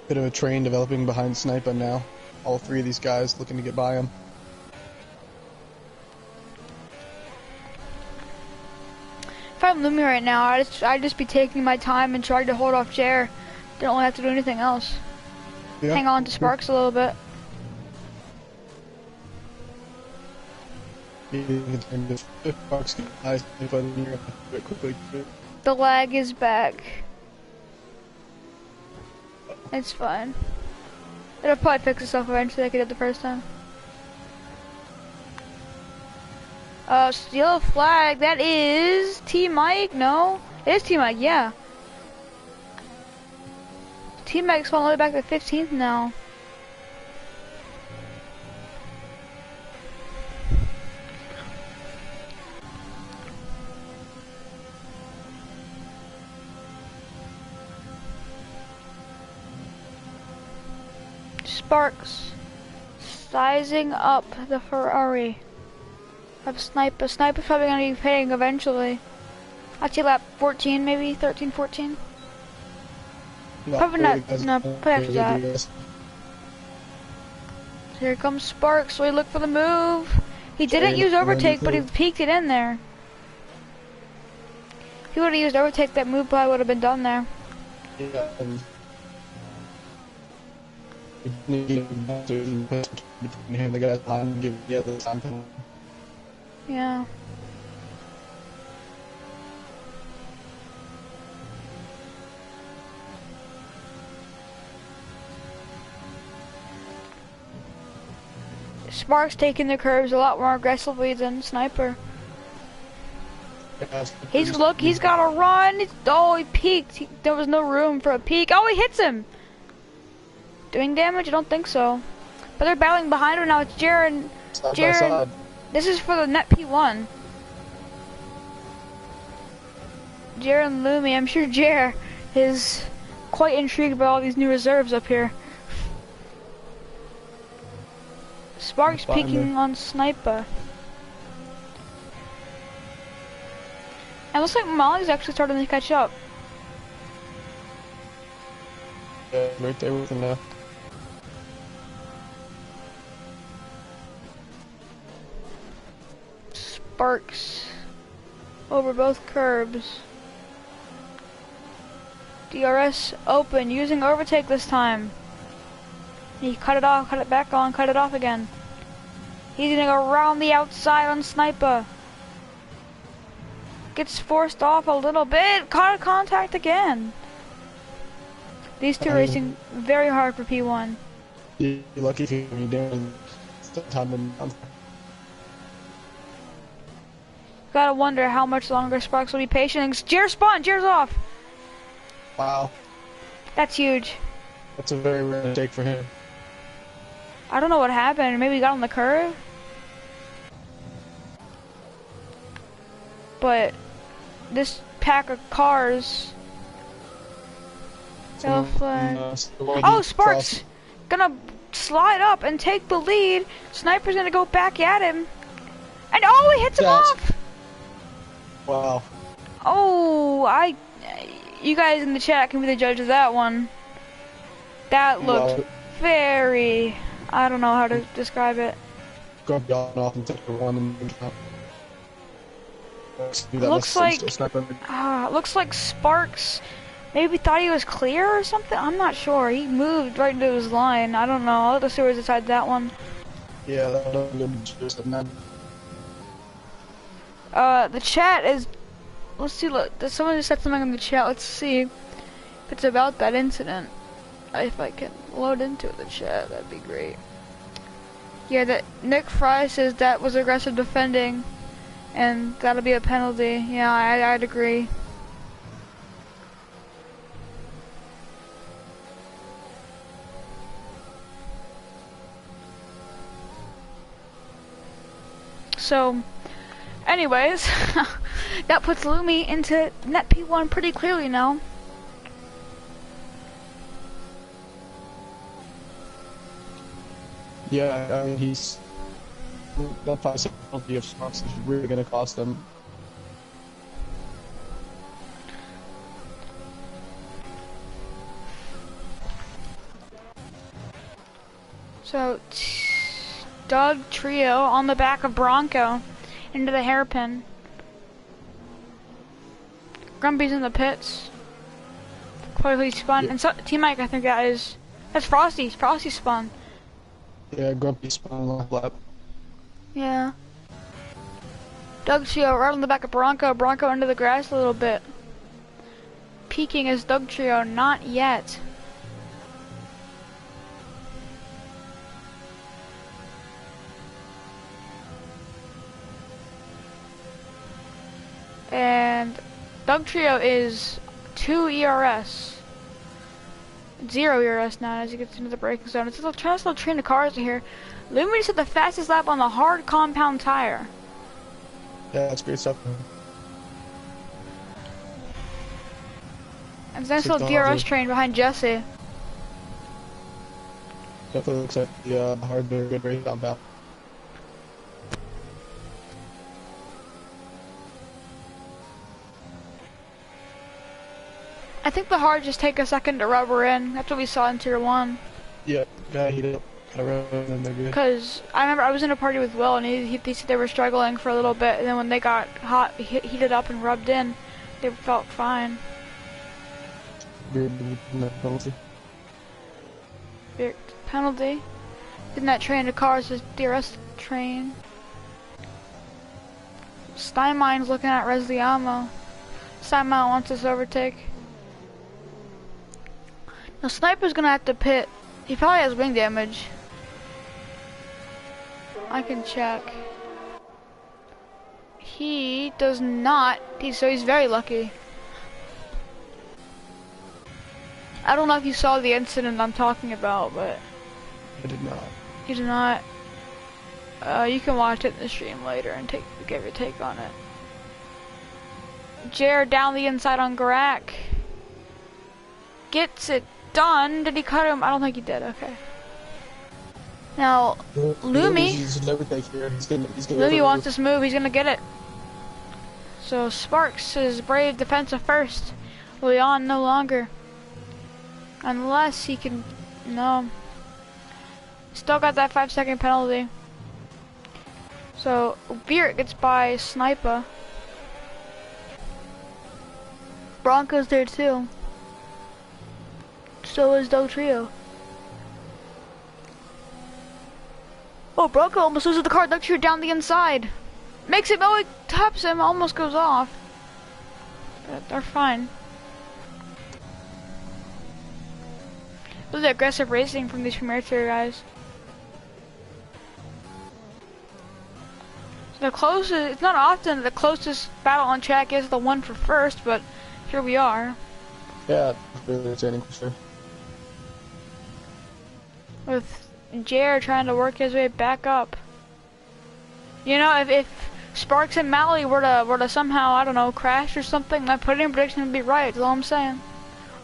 Bit of a train developing behind Sniper now. All 3 of these guys looking to get by him. If I'm Lumi right now, I'd just be taking my time and trying to hold off Jer. Don't really have to do anything else. Yeah. Hang on to Sparks a little bit. The lag is back. It's fine. It'll probably fix itself eventually like it did the first time. Steal a flag. That is T-Mike. No, it is T-Mike. Yeah. T-Mike's falling all the way back to 15th now. Sparks sizing up the Ferrari. Have Sniper. Sniper's probably gonna be paying eventually. I'd say lap 14, maybe 13, 14. No, Probably not. No, probably after that. Here comes Sparks. So we look for the move. He didn't use overtake, but he peeked it in there. If he would have used overtake, that move probably would have been done there. Yeah, and between him, the guy's behind him, give the other time penalty. Yeah. Sparks taking the curves a lot more aggressively than Sniper. He's got to run. Oh, he peeked. There was no room for a peek. Oh, he hits him. Doing damage? I don't think so. But they're battling behind him now. It's Jaren. Jaren. This is for the net P1. Jaren Lumi. I'm sure Jer is quite intrigued by all these new reserves up here. Sparks peeking on Sniper. And it looks like Molly's actually starting to catch up. Yeah, right there with him now. Sparks over both curbs. DRS open, using overtake this time. He cut it off, cut it back on, cut it off again. He's gonna go around the outside on Sniper. Gets forced off a little bit, caught contact again. These two racing very hard for P1. You're lucky if you're doing time and Gotta wonder how much longer Sparks will be patient. Jer spun, Jer's off. Wow. That's huge. That's a very rare mistake for him. I don't know what happened. Maybe he got on the curve. But this pack of cars. Yellow flag. Oh, Sparks gonna slide up and take the lead. Sniper's gonna go back at him. And oh, he hits him off. Wow. Oh, you guys in the chat can be the judge of that one. That looked very, I don't know how to describe it. Go off and take the one and looks like Sparks maybe thought he was clear or something. I'm not sure. He moved right into his line. I don't know. I'll let the stewards decide that one. Yeah, that would just a the chat is. Let's see. Look, someone just said something in the chat. Let's see if it's about that incident. If I can load into the chat, that'd be great. Yeah, that Nick Fry says that was aggressive defending, and that'll be a penalty. Yeah, I'd agree. So, anyways, that puts Lumi into net P1 pretty clearly now. Yeah, I mean, that 5-second penalty of Sparks is really going to cost them. So, Doug Trio on the back of Bronco into the hairpin. Grumpy's in the pits. Quickly spun, and so T-Mike, I think that's Frosty. Frosty spun. Yeah, Grumpy spun last lap. Yeah. Doug Trio right on the back of Bronco. Bronco into the grass a little bit. Peaking as Doug Trio, not yet. And Doug Trio is 2 ERS. 0 ERS now as he gets into the braking zone. It's trying to slow train the cars here. Lumi just hit the fastest lap on the hard compound tire. Yeah, that's great stuff. And then still DRS train behind Jesse. Definitely looks like the hard, very good race compound. I think the hard just take a second to rubber in. That's what we saw in Tier 1. Yeah, gotta heat it up. Gotta run, and they're good. Because I remember I was in a party with Will, and he said they were struggling for a little bit, and then when they got hot, heated up and rubbed in, they felt fine. Penalty. Penalty. Didn't that train to cars as DRS train? Steinmein's looking at Resliamo. Steinmein wants this overtake. Now Sniper's gonna have to pit. He probably has wing damage. I can check. He does not. So he's very lucky. I don't know if you saw the incident I'm talking about, but I did not. you did not. You can watch it in the stream later and give your take on it. Jared down the inside on Garak. Gets it done. Did he cut him? I don't think he did. Okay. Now, Lumi. Lumi wants this move. He's gonna get it. So Sparks is brave defensive first. Leon no longer. Unless he can. No. Still got that 5-second penalty. So Beert gets by Sniper. Bronco's there too. So is Del Trio. Oh, Bronco almost loses the car. Del Trio down the inside. Makes it, oh, he taps him, almost goes off. But they're fine. This is aggressive racing from these Premier Tier guys. The closest, it's not often the closest battle on track is the one for first, but here we are. Yeah, it's really entertaining for sure. With Jared trying to work his way back up. You know, if Sparks and Mally were to somehow, I don't know, crash or something, my podium prediction would be right. That's all I'm saying.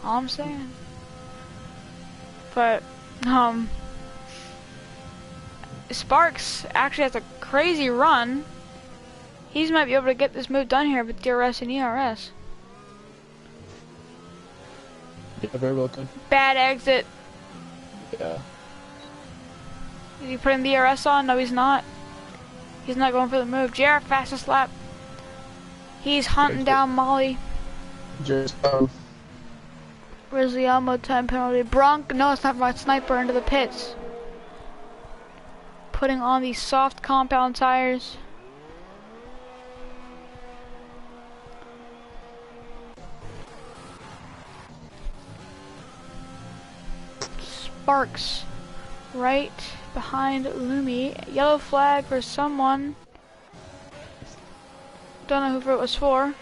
All I'm saying. But Sparks actually has a crazy run. He might be able to get this move done here with DRS and ERS. Yeah, very well good. Bad exit. Yeah. Is he putting the ERS on? No, he's not. He's not going for the move. JR fastest lap. He's hunting down Molly. Jared's down. Rizziamo time penalty. Bronc, no, it's not right. Sniper into the pits. Putting on these soft compound tires. Sparks right behind Lumi. Yellow flag for someone. Don't know who it was for.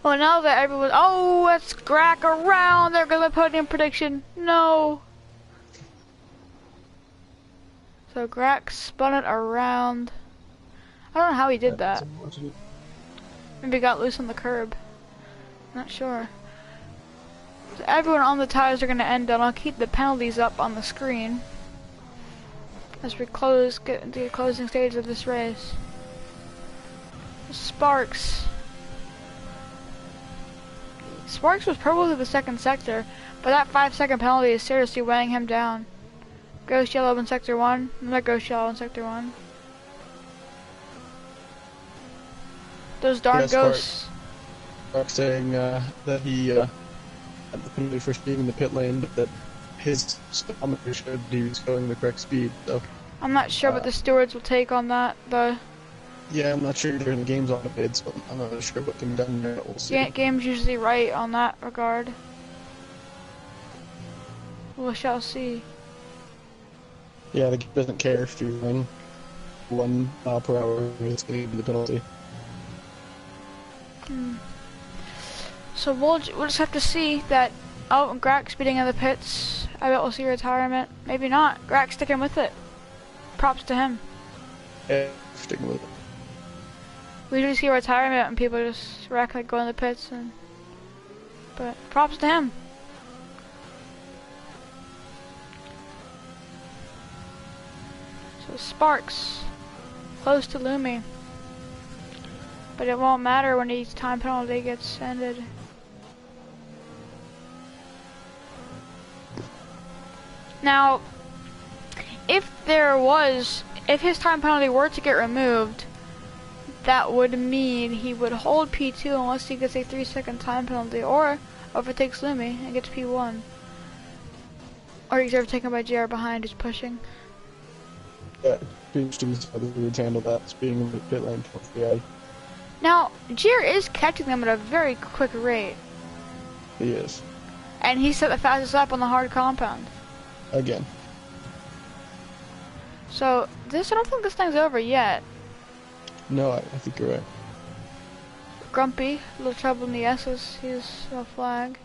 Oh, now that everyone, oh, let's crack around. They're gonna put in prediction. No. So Grack spun it around. I don't know how he did that. Maybe he got loose on the curb. Not sure. So everyone on the tires are gonna end up. I'll keep the penalties up on the screen as we get into the closing stage of this race. Sparks was probably the second sector, but that 5-second penalty is seriously weighing him down. Ghost yellow in sector 1, another ghost yellow in sector 1. Those darn ghosts. Sparks saying that he had the penalty for being in the pit lane, but that his speedometer showed that he was going the correct speed. So I'm not sure what the stewards will take on that, though. Yeah, I'm not sure during the game's on the bids, but I'm not sure what can be done there. We'll see. Game's usually right on that regard. We shall see. Yeah, the game doesn't care if you're running 1 mile per hour, it's going to give you the penalty. So we'll just have to see that. Oh, and Grack speeding in the pits. I bet we'll see retirement. Maybe not. Grack sticking with it. Props to him. Yeah, sticking with it. We usually see retirement and people just wreck, like go in the pits, but props to him. So Sparks, close to Lumi. But it won't matter when each time penalty gets ended. Now, if his time penalty were to get removed, that would mean he would hold P2 unless he gets a 3-second time penalty, or overtakes Lumi and gets P1. Or he's overtaken by JR behind who's pushing. Yeah, it'd be interesting to see how they would handle that, as being in the pit lane towards the A. Now, JR is catching them at a very quick rate. He is. And he set the fastest lap on the hard compound. Again. So, I don't think this thing's over yet. No, I think you're right. Grumpy, a little trouble in the S's, he's a flag.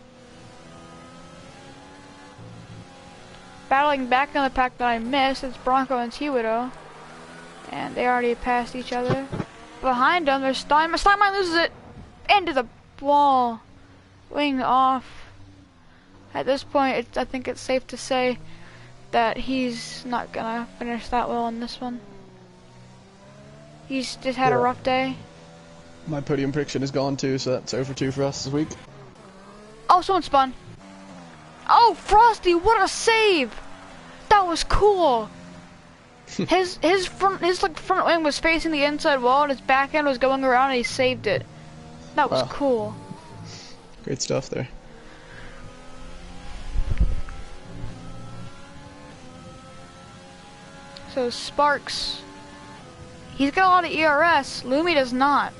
Battling back in the pack that I missed, it's Bronco and T-Widow. And they already passed each other. Behind them, there's Steinmeier. Steinmeier loses it! Into the wall. Wing off. At this point, I think it's safe to say that he's not gonna finish that well in this one. He's just had a rough day. My podium prediction is gone too, so that's over 2 for us this week. Oh, someone spun. Oh, Frosty, what a save! That was cool. his front wing was facing the inside wall, and his back end was going around, and he saved it. That was cool. Great stuff there. So Sparks, he's got a lot of ERS. Lumi does not.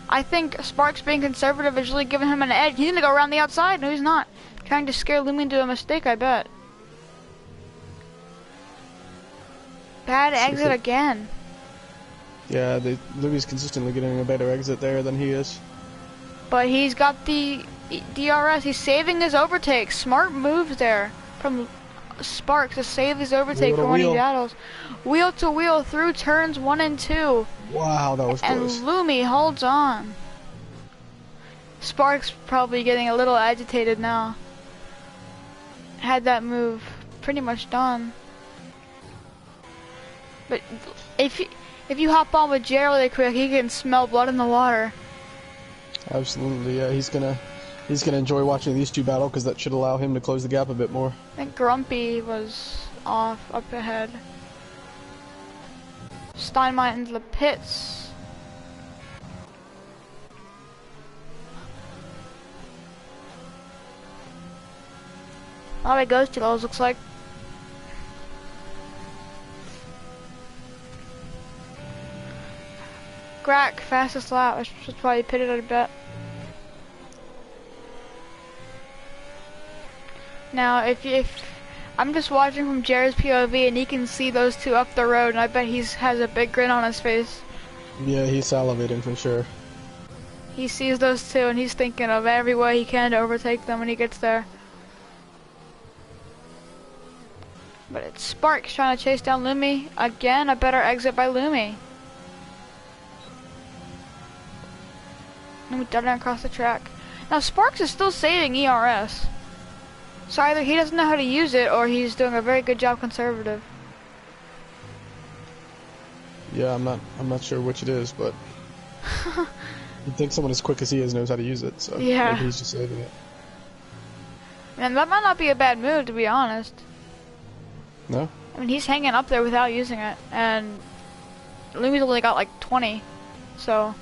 I think Sparks being conservative is really giving him an edge. He's gonna go around the outside. No, he's not. Trying to scare Lumi into a mistake, I bet. Bad exit again. Yeah, Lumi's consistently getting a better exit there than he is. But he's got the DRS. He's saving his overtake. Smart moves there from Sparks to save his overtake for when he battles. Wheel to wheel through turns 1 and 2. Wow, that was close. And Lumi holds on. Sparks probably getting a little agitated now. Had that move pretty much done. But if you hop on with Jared really quick, he can smell blood in the water. Absolutely, yeah. He's gonna enjoy watching these two battle, because that should allow him to close the gap a bit more. I think Grumpy was off up ahead. Steinmeier into the pits. Oh, it goes to those, looks like. Grack, fastest lap. I should probably pitted it a bit. Now, if I'm just watching from Jared's POV, and he can see those two up the road, and I bet he has a big grin on his face. Yeah, he's salivating for sure. He sees those two, and he's thinking of every way he can to overtake them when he gets there. But it's Sparks trying to chase down Lumi. Again, a better exit by Lumi. And we done it across the track. Now, Sparks is still saving ERS. So either he doesn't know how to use it, or he's doing a very good job conservative. Yeah, I'm not sure which it is, but you'd think someone as quick as he is knows how to use it, so yeah. Maybe he's just saving it. And that might not be a bad move, to be honest. No? I mean, he's hanging up there without using it, and Lumi's only got like 20, so...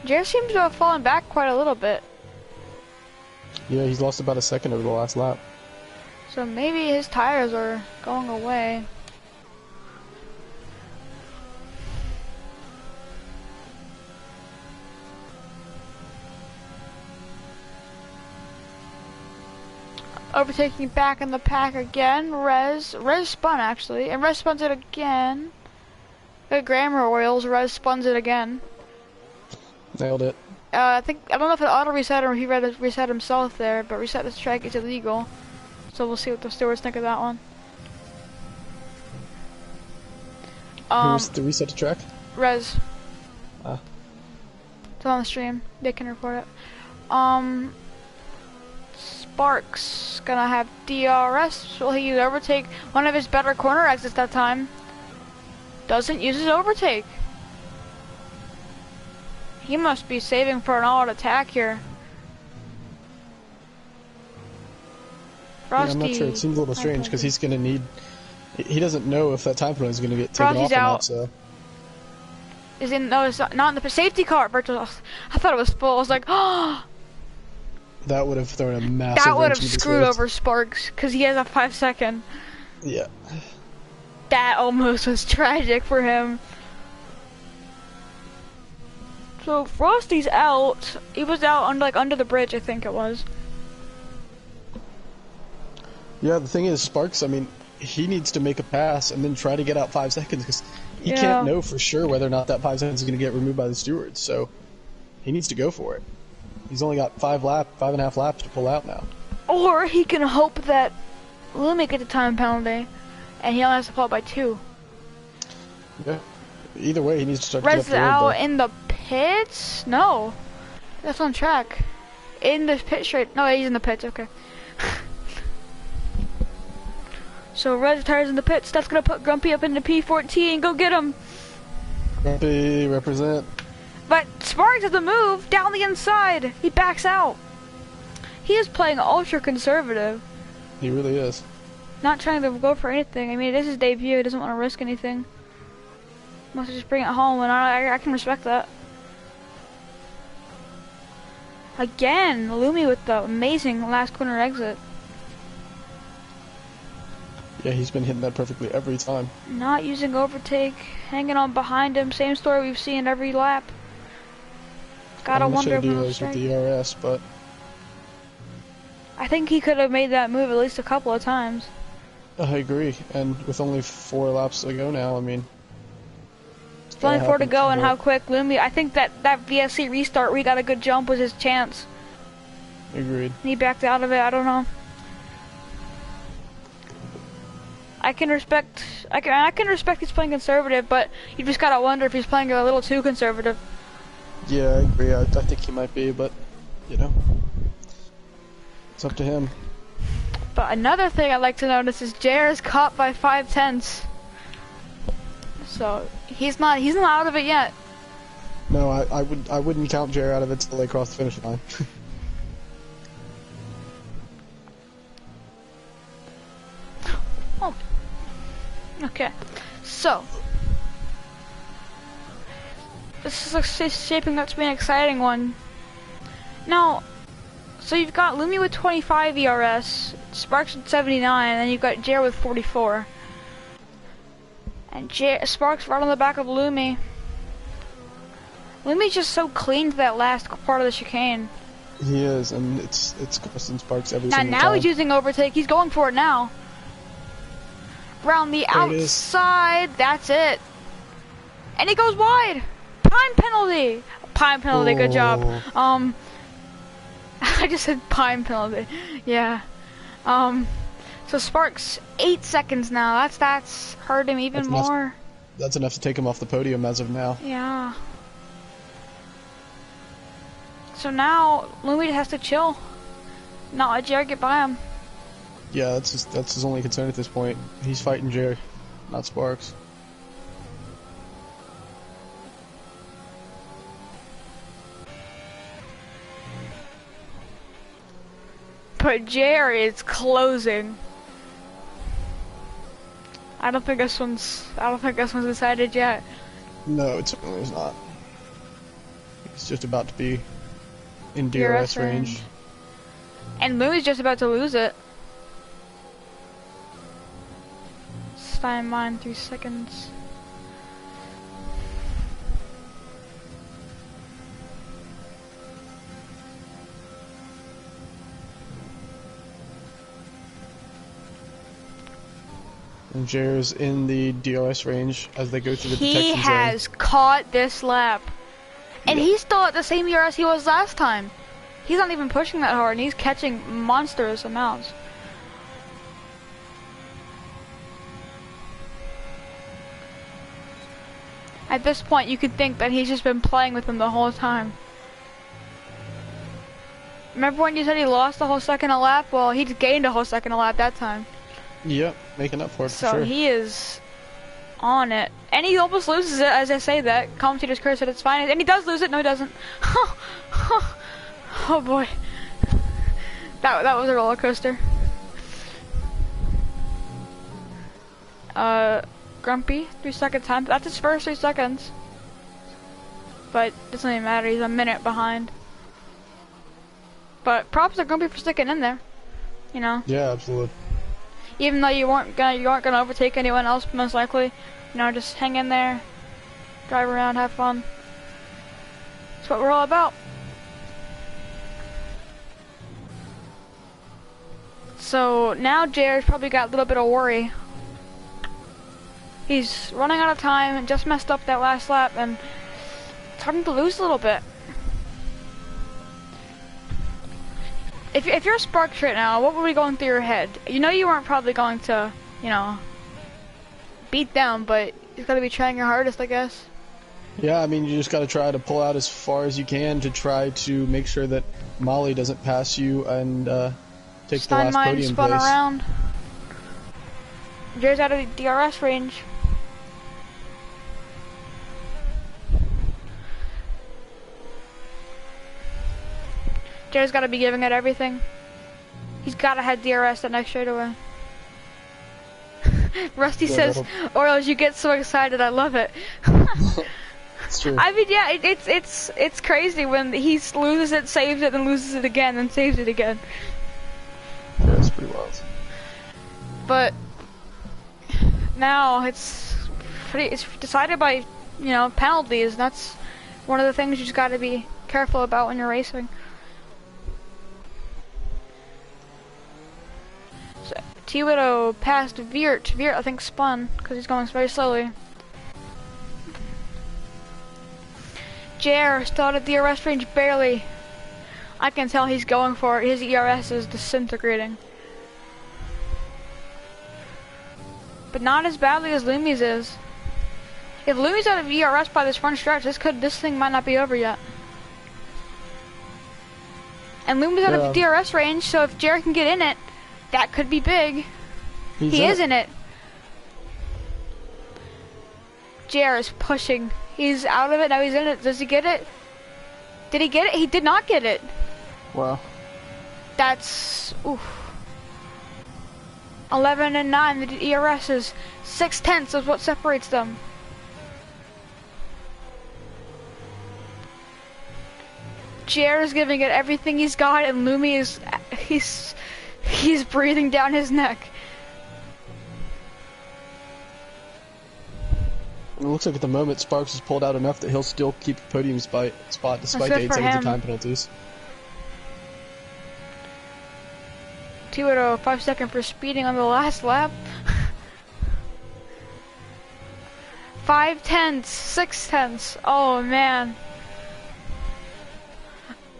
Jared seems to have fallen back quite a little bit. Yeah, he's lost about a second over the last lap. So maybe his tires are going away. Overtaking back in the pack again. Rez spun actually, and Rez spuns it again. The Grammar Royals, Rez spuns it again. Nailed it. I don't know if it auto reset or he reset himself there, but reset this track is illegal. So we'll see what the stewards think of that one. Who was the reset to track? Rez. It's on the stream. They can report it. Sparks gonna have DRS. Will he overtake one of his better corner exits that time? Doesn't use his overtake. He must be saving for an all-out attack here. Frosty. Yeah, I'm not sure. It seems a little strange because he's going to need... He doesn't know if that time penalty is going to get taken Frosty's off or out. not, so... Is in, no, it's not in the safety car. I thought it was full. I was like, oh! That would have thrown a massive That would have wrench into screwed this. over Sparks because he has a 5-second. Yeah. That almost was tragic for him. So Frosty's out. He was out on under the bridge, I think it was. Yeah, the thing is, Sparks, I mean, he needs to make a pass and then try to get out 5 seconds because he can't know for sure whether or not that 5 seconds is going to get removed by the stewards. So he needs to go for it. He's only got 5.5 laps to pull out now. Or he can hope that Lumi gets a time penalty and he only has to pull out by 2. Yeah. Either way, he needs to start Red's to get up the road, out in the pits? No. That's on track. In the pit straight. No, he's in the pits. Okay. So Red's tires in the pits. That's going to put Grumpy up into P14. Go get him. Grumpy, represent. But Sparks has to move down the inside. He backs out. He is playing ultra conservative. He really is. Not trying to go for anything. I mean, it is his debut. He doesn't want to risk anything. Wants to just bring it home, and I can respect that. Again, Lumi with the amazing last corner exit. Yeah, he's been hitting that perfectly every time. Not using overtake, hanging on behind him. Same story we've seen every lap. Gotta wonder if with the RS, but I think he could have made that move at least a couple of times. I agree. And with only 4 laps to go now, I mean, it's only 4 to go, and how quick Lumi. I think that VSC restart we got a good jump was his chance. Agreed. He backed out of it. I don't know. I can respect he's playing conservative, but you just gotta wonder if he's playing a little too conservative. Yeah, I agree. I think he might be, but you know, it's up to him. But another thing I'd like to notice is JR is caught by 5/10. So he's not out of it yet. No, I wouldn't count JR out of it till they cross the finish line. Oh. Okay. So this is shaping up to be an exciting one. Now, so you've got Lumi with 25 ERS, Sparks with 79, and then you've got JR with 44. And Sparks right on the back of Lumi. Lumi's just so clean to that last part of the chicane. He is, and it's costing Sparks every single time. Now he's using overtake. He's going for it now. Round the outside. That's it. And he goes wide. Time penalty. Time penalty. Good job. I just said time penalty. Yeah. So Sparks 8 seconds now. That's hurt him even more. That's enough to take him off the podium as of now. Yeah. So now Lumi has to chill. Not let JR get by him. Yeah, that's his only concern at this point. He's fighting JR, not Sparks. But JR is closing. I don't think this one's decided yet. No, it certainly is not. He's just about to be in DRS range. And Lumi's just about to lose it. Steinmine 3 seconds. And JR's in the DRS range as they go through the detection zone. He has caught this lap. And he's still at the same ERS he was last time. He's not even pushing that hard, and he's catching monstrous amounts. At this point, you could think that he's just been playing with him the whole time. Remember when you said he lost a whole second a lap? Well, he gained a whole second a lap that time. Yep, making up for it, So for sure. he is on it. And he almost loses it as I say that. Commentators curse that it's fine. And he does lose it. No, he doesn't. Oh boy. That was a roller coaster. Grumpy, 3 second time. That's his first 3 seconds. But it doesn't even matter. He's a minute behind. But props to Grumpy for sticking in there. You know. Yeah, absolutely. Even though you aren't gonna overtake anyone else, most likely. You know, just hang in there, drive around, have fun. That's what we're all about. So now Jared's probably got a little bit of worry. He's running out of time and just messed up that last lap, and it's starting to lose a little bit. If you're Sparks right now, what would be going through your head? You know you weren't probably going to, you know, beat them, but you gotta be trying your hardest, I guess. Yeah, I mean, you just gotta try to pull out as far as you can to try to make sure that Molly doesn't pass you and take the last podium spun place. around. Jared's out of the DRS range. Jared's got to be giving it everything. He's got to have DRS that next straightaway. Rusty says, Orioles, you get so excited, I love it. It's true. I mean, yeah, it's crazy when he loses it, saves it, then loses it again, then saves it again. Yeah, it's pretty wild. But now it's decided by, you know, penalties, and that's one of the things you just got to be careful about when you're racing. So, T-Widow passed Veert. Veert, I think, spun because he's going very slowly. Jer started the DRS range barely. I can tell he's going for it. His ERS is disintegrating. But not as badly as Lumi's is. If Lumi's out of ERS by this front stretch, this thing might not be over yet. And Lumi's out of DRS range, so if Jared can get in it, that could be big. He is in it. Jared is pushing. He's out of it, now he's in it. Does he get it? Did he get it? He did not get it. Wow. That's... oof. 11 and 9, the ERS is 6/10 is what separates them. Jared is giving it everything he's got, and Lumi is... He's breathing down his neck. It looks like at the moment Sparks has pulled out enough that he'll still keep the podium spot despite the 8 seconds of time penalties. T-Widow 5 seconds for speeding on the last lap. 5/10, 6/10. Oh man.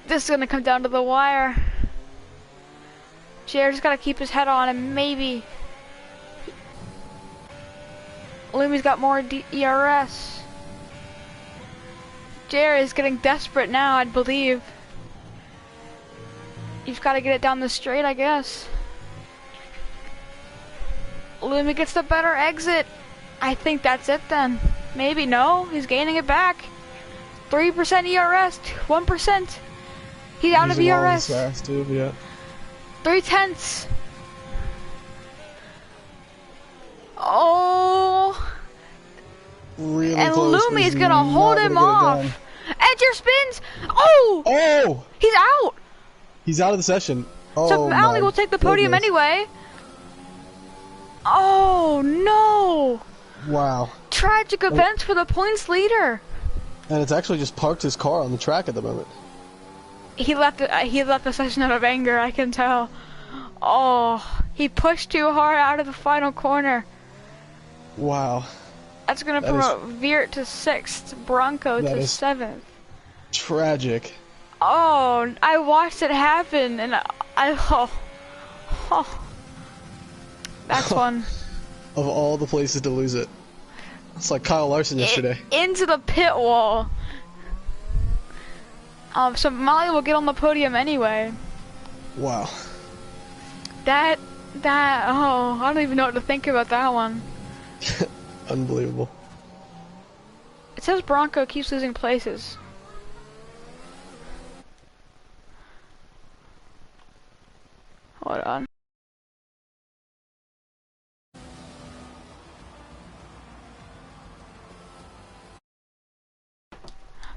This is gonna come down to the wire. Jared's gotta keep his head on and maybe Lumi's got more ERS. Jared is getting desperate now, I believe. You've got to get it down the straight, I guess. Lumi gets the better exit. I think that's it then. Maybe, no, he's gaining it back. 3% ERS, 1%. He's out of ERS. Fast too, yeah. 3/10. Oh. Really and close, Lumi's gonna hold him off. Edger spins. Oh. Oh. He's out. He's out of the session. Oh, so Ali will take the podium anyway. Oh no! Wow. Tragic events for the points leader. And it's actually just parked his car on the track at the moment. He left the session out of anger, I can tell. Oh, he pushed too hard out of the final corner. Wow. That's gonna promote Veert to 6th, Bronco to 7th. Tragic. Oh, I watched it happen, and that's one. Of all the places to lose it. It's like Kyle Larson yesterday. Into the pit wall. So Molly will get on the podium anyway. Wow. That, oh, I don't even know what to think about that one. Unbelievable. It says Bronco keeps losing places. Hold on.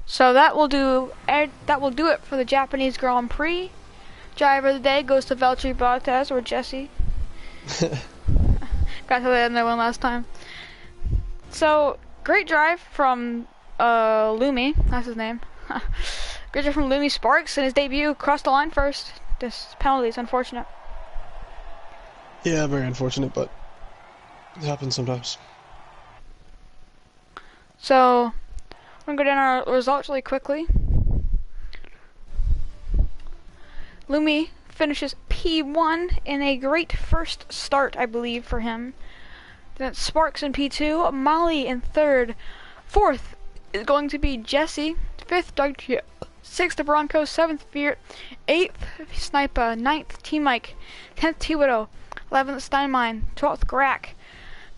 So that will do it for the Japanese Grand Prix. Driver of the day goes to Valtteri Bottas or Jesse. Got to that in there one last time. So great drive from Lumi, that's his name. Great drive from Lumi Sparks in his debut, crossed the line first. This penalty is unfortunate. Yeah, very unfortunate, but it happens sometimes. So I'm gonna go down our results really quickly. Lumi finishes P1 in a great first start, I believe, for him. Then it's Sparks in P2, Molly in third. Fourth is going to be Jesse. Fifth, Doug. Sixth, the Broncos. Seventh, Fear. Eighth, Sniper. Ninth, T-Mike. 10th, T-Widow. 11th, Steinmine. 12th, Grack.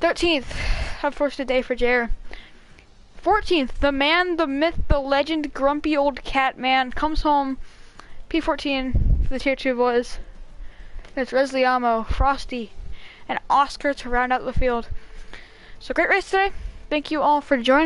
13th, unfortunate day for Jer. 14th, the man, the myth, the legend, grumpy old cat man comes home. P14 for the Tier 2 boys. It's Resliamo, Frosty, and Oscar to round out the field. So great race today. Thank you all for joining.